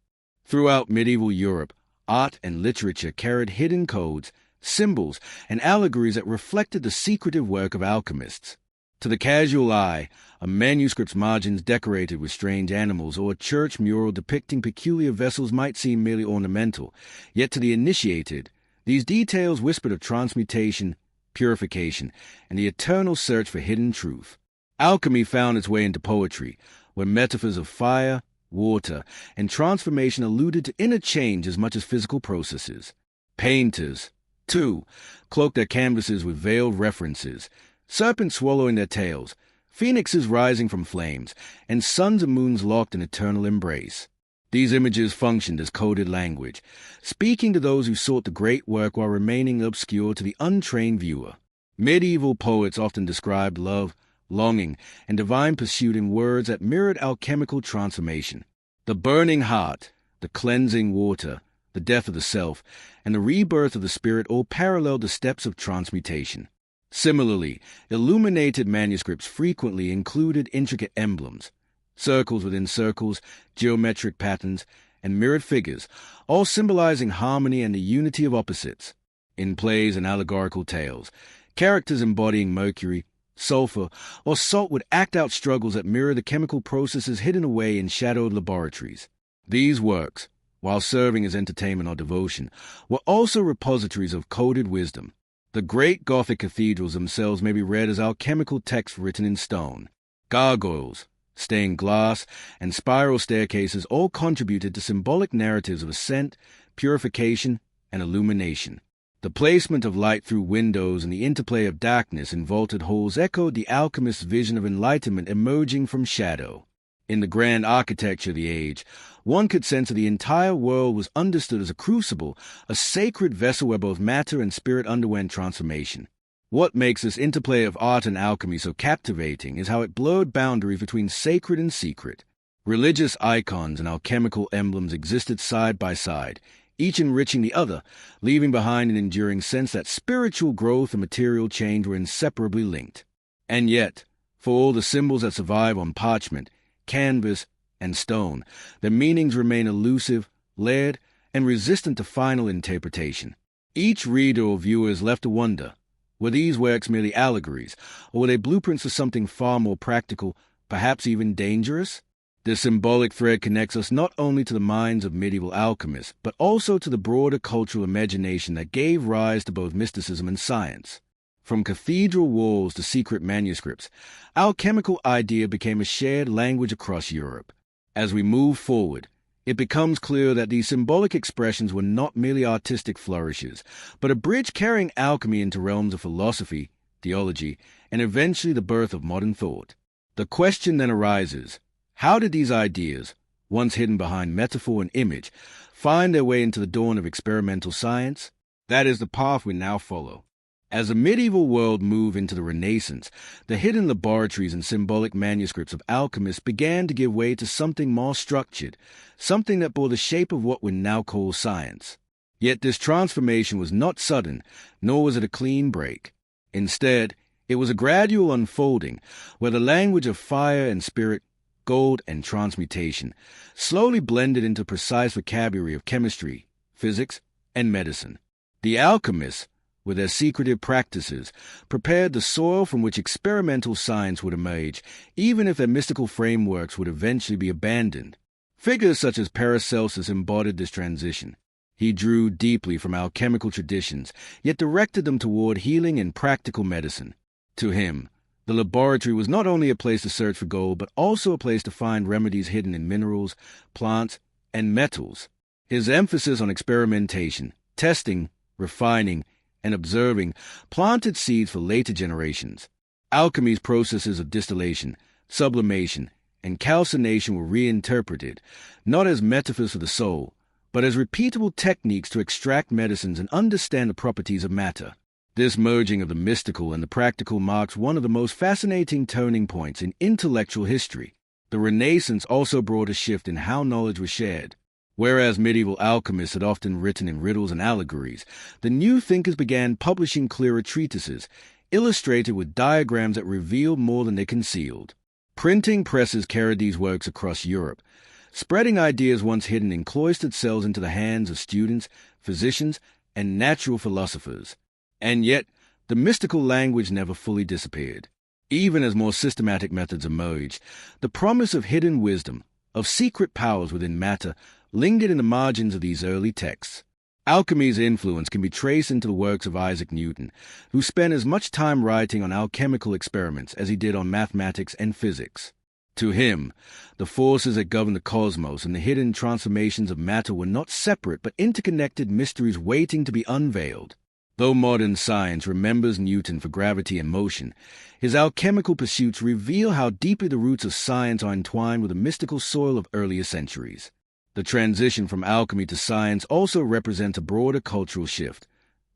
Throughout medieval Europe, art and literature carried hidden codes, symbols, and allegories that reflected the secretive work of alchemists. To the casual eye, a manuscript's margins decorated with strange animals or a church mural depicting peculiar vessels might seem merely ornamental, yet to the initiated, these details whispered of transmutation, purification, and the eternal search for hidden truth. Alchemy found its way into poetry, where metaphors of fire, water, and transformation alluded to inner change as much as physical processes. Painters, too, cloaked their canvases with veiled references, serpents swallowing their tails, phoenixes rising from flames, and suns and moons locked in eternal embrace. These images functioned as coded language, speaking to those who sought the great work while remaining obscure to the untrained viewer. Medieval poets often described love, longing, and divine pursuit in words that mirrored alchemical transformation. The burning heart, the cleansing water, the death of the self, and the rebirth of the spirit all paralleled the steps of transmutation. Similarly, illuminated manuscripts frequently included intricate emblems, circles within circles, geometric patterns, and mirrored figures, all symbolizing harmony and the unity of opposites. In plays and allegorical tales, characters embodying mercury, sulfur, or salt would act out struggles that mirror the chemical processes hidden away in shadowed laboratories. These works, while serving as entertainment or devotion, were also repositories of coded wisdom. The great Gothic cathedrals themselves may be read as alchemical texts written in stone. Gargoyles, stained glass, and spiral staircases all contributed to symbolic narratives of ascent, purification, and illumination. The placement of light through windows and the interplay of darkness in vaulted halls echoed the alchemist's vision of enlightenment emerging from shadow. In the grand architecture of the age, one could sense that the entire world was understood as a crucible, a sacred vessel where both matter and spirit underwent transformation. What makes this interplay of art and alchemy so captivating is how it blurred boundaries between sacred and secret. Religious icons and alchemical emblems existed side by side, each enriching the other, leaving behind an enduring sense that spiritual growth and material change were inseparably linked. And yet, for all the symbols that survive on parchment, canvas, and stone, their meanings remain elusive, layered, and resistant to final interpretation. Each reader or viewer is left to wonder, were these works merely allegories, or were they blueprints for something far more practical, perhaps even dangerous? This symbolic thread connects us not only to the minds of medieval alchemists, but also to the broader cultural imagination that gave rise to both mysticism and science. From cathedral walls to secret manuscripts, alchemical idea became a shared language across Europe. As we move forward, it becomes clear that these symbolic expressions were not merely artistic flourishes, but a bridge carrying alchemy into realms of philosophy, theology, and eventually the birth of modern thought. The question then arises, how did these ideas, once hidden behind metaphor and image, find their way into the dawn of experimental science? That is the path we now follow. As the medieval world moved into the Renaissance, the hidden laboratories and symbolic manuscripts of alchemists began to give way to something more structured, something that bore the shape of what we now call science. Yet this transformation was not sudden, nor was it a clean break. Instead, it was a gradual unfolding, where the language of fire and spirit, gold and transmutation, slowly blended into precise vocabulary of chemistry, physics, and medicine. The alchemists, with their secretive practices, prepared the soil from which experimental science would emerge, even if their mystical frameworks would eventually be abandoned. Figures such as Paracelsus embodied this transition. He drew deeply from alchemical traditions, yet directed them toward healing and practical medicine. To him, the laboratory was not only a place to search for gold, but also a place to find remedies hidden in minerals, plants, and metals. His emphasis on experimentation, testing, refining, and observing planted seeds for later generations. Alchemy's processes of distillation, sublimation, and calcination were reinterpreted, not as metaphors for the soul, but as repeatable techniques to extract medicines and understand the properties of matter. This merging of the mystical and the practical marks one of the most fascinating turning points in intellectual history. The Renaissance also brought a shift in how knowledge was shared. Whereas medieval alchemists had often written in riddles and allegories, the new thinkers began publishing clearer treatises, illustrated with diagrams that revealed more than they concealed. Printing presses carried these works across Europe, spreading ideas once hidden in cloistered cells into the hands of students, physicians, and natural philosophers. And yet, the mystical language never fully disappeared. Even as more systematic methods emerged, the promise of hidden wisdom, of secret powers within matter, lingered in the margins of these early texts. Alchemy's influence can be traced into the works of Isaac Newton, who spent as much time writing on alchemical experiments as he did on mathematics and physics. To him, the forces that govern the cosmos and the hidden transformations of matter were not separate but interconnected mysteries waiting to be unveiled. Though modern science remembers Newton for gravity and motion, his alchemical pursuits reveal how deeply the roots of science are entwined with the mystical soil of earlier centuries. The transition from alchemy to science also represents a broader cultural shift.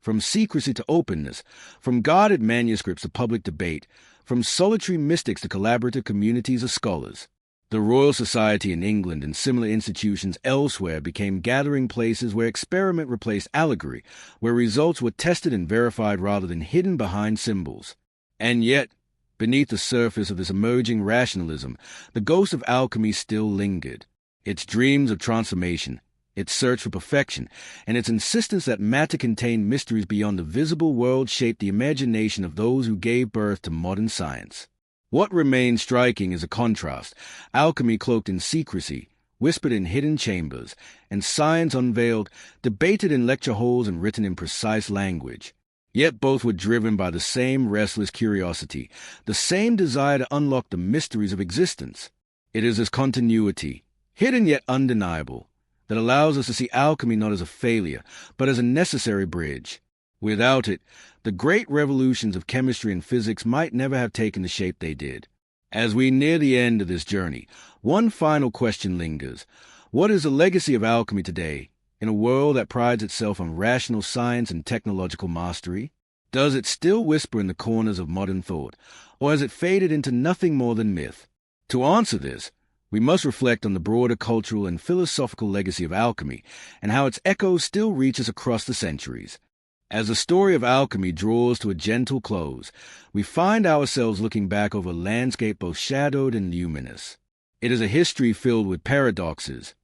From secrecy to openness, from guarded manuscripts to public debate, from solitary mystics to collaborative communities of scholars. The Royal Society in England and similar institutions elsewhere became gathering places where experiment replaced allegory, where results were tested and verified rather than hidden behind symbols. And yet, beneath the surface of this emerging rationalism, the ghost of alchemy still lingered. Its dreams of transformation, its search for perfection, and its insistence that matter contained mysteries beyond the visible world shaped the imagination of those who gave birth to modern science. What remains striking is a contrast: alchemy cloaked in secrecy, whispered in hidden chambers, and science unveiled, debated in lecture halls and written in precise language. Yet both were driven by the same restless curiosity, the same desire to unlock the mysteries of existence. It is this continuity, hidden yet undeniable, that allows us to see alchemy not as a failure, but as a necessary bridge. Without it, the great revolutions of chemistry and physics might never have taken the shape they did. As we near the end of this journey, one final question lingers. What is the legacy of alchemy today, in a world that prides itself on rational science and technological mastery? Does it still whisper in the corners of modern thought, or has it faded into nothing more than myth? To answer this, we must reflect on the broader cultural and philosophical legacy of alchemy and how its echoes still reach us across the centuries. As the story of alchemy draws to a gentle close, we find ourselves looking back over a landscape both shadowed and luminous. It is a history filled with paradoxes,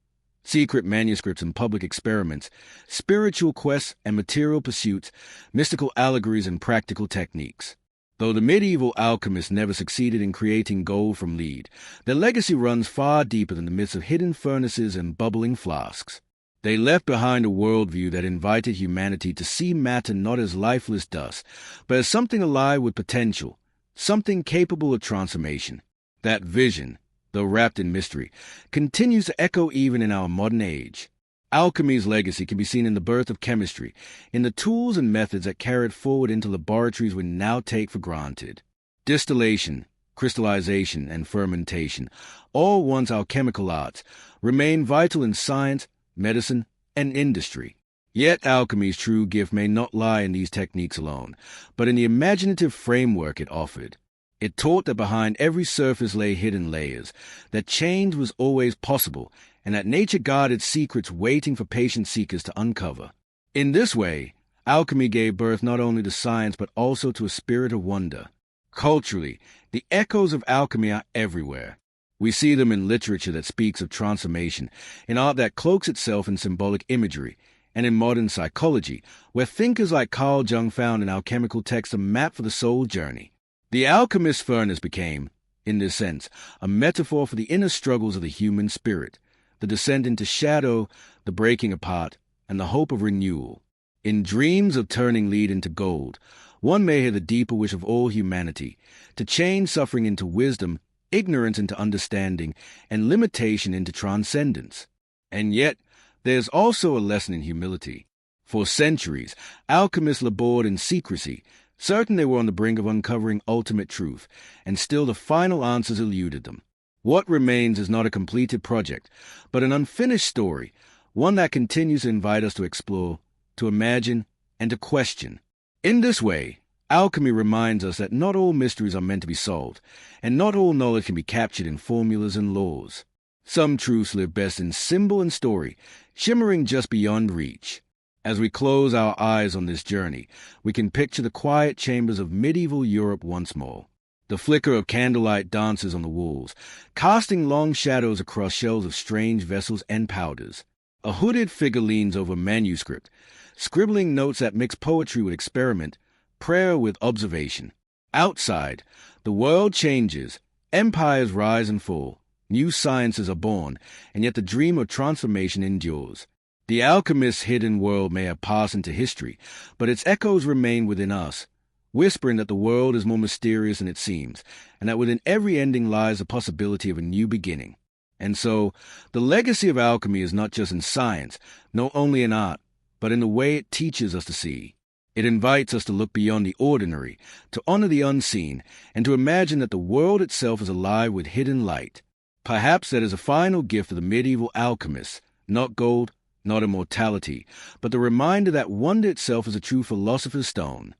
secret manuscripts and public experiments, spiritual quests and material pursuits, mystical allegories and practical techniques. Though the medieval alchemists never succeeded in creating gold from lead, their legacy runs far deeper than the myths of hidden furnaces and bubbling flasks. They left behind a worldview that invited humanity to see matter not as lifeless dust, but as something alive with potential, something capable of transformation. That vision, though wrapped in mystery, continues to echo even in our modern age. Alchemy's legacy can be seen in the birth of chemistry, in the tools and methods that carry it forward into laboratories we now take for granted. Distillation, crystallization, and fermentation, all once alchemical arts, remain vital in science, medicine, and industry. Yet alchemy's true gift may not lie in these techniques alone, but in the imaginative framework it offered. It taught that behind every surface lay hidden layers, that change was always possible, and that nature guarded secrets waiting for patient seekers to uncover. In this way, alchemy gave birth not only to science but also to a spirit of wonder. Culturally, the echoes of alchemy are everywhere. We see them in literature that speaks of transformation, in art that cloaks itself in symbolic imagery, and in modern psychology, where thinkers like Carl Jung found in alchemical texts a map for the soul journey. The alchemist's furnace became, in this sense, a metaphor for the inner struggles of the human spirit, the descent into shadow, the breaking apart, and the hope of renewal. In dreams of turning lead into gold, one may hear the deeper wish of all humanity, to change suffering into wisdom, ignorance into understanding, and limitation into transcendence. And yet, there's also a lesson in humility. For centuries, alchemists labored in secrecy, certain they were on the brink of uncovering ultimate truth, and still the final answers eluded them. What remains is not a completed project, but an unfinished story, one that continues to invite us to explore, to imagine, and to question. In this way, alchemy reminds us that not all mysteries are meant to be solved, and not all knowledge can be captured in formulas and laws. Some truths live best in symbol and story, shimmering just beyond reach. As we close our eyes on this journey, we can picture the quiet chambers of medieval Europe once more. The flicker of candlelight dances on the walls, casting long shadows across shelves of strange vessels and powders. A hooded figure leans over manuscript, scribbling notes that mix poetry with experiment, prayer with observation. Outside, the world changes, empires rise and fall, new sciences are born, and yet the dream of transformation endures. The alchemist's hidden world may have passed into history, but its echoes remain within us, whispering that the world is more mysterious than it seems, and that within every ending lies the possibility of a new beginning. And so, the legacy of alchemy is not just in science, not only in art, but in the way it teaches us to see. It invites us to look beyond the ordinary, to honor the unseen, and to imagine that the world itself is alive with hidden light. Perhaps that is a final gift of the medieval alchemists, not gold, not immortality, but the reminder that wonder itself is a true philosopher's stone.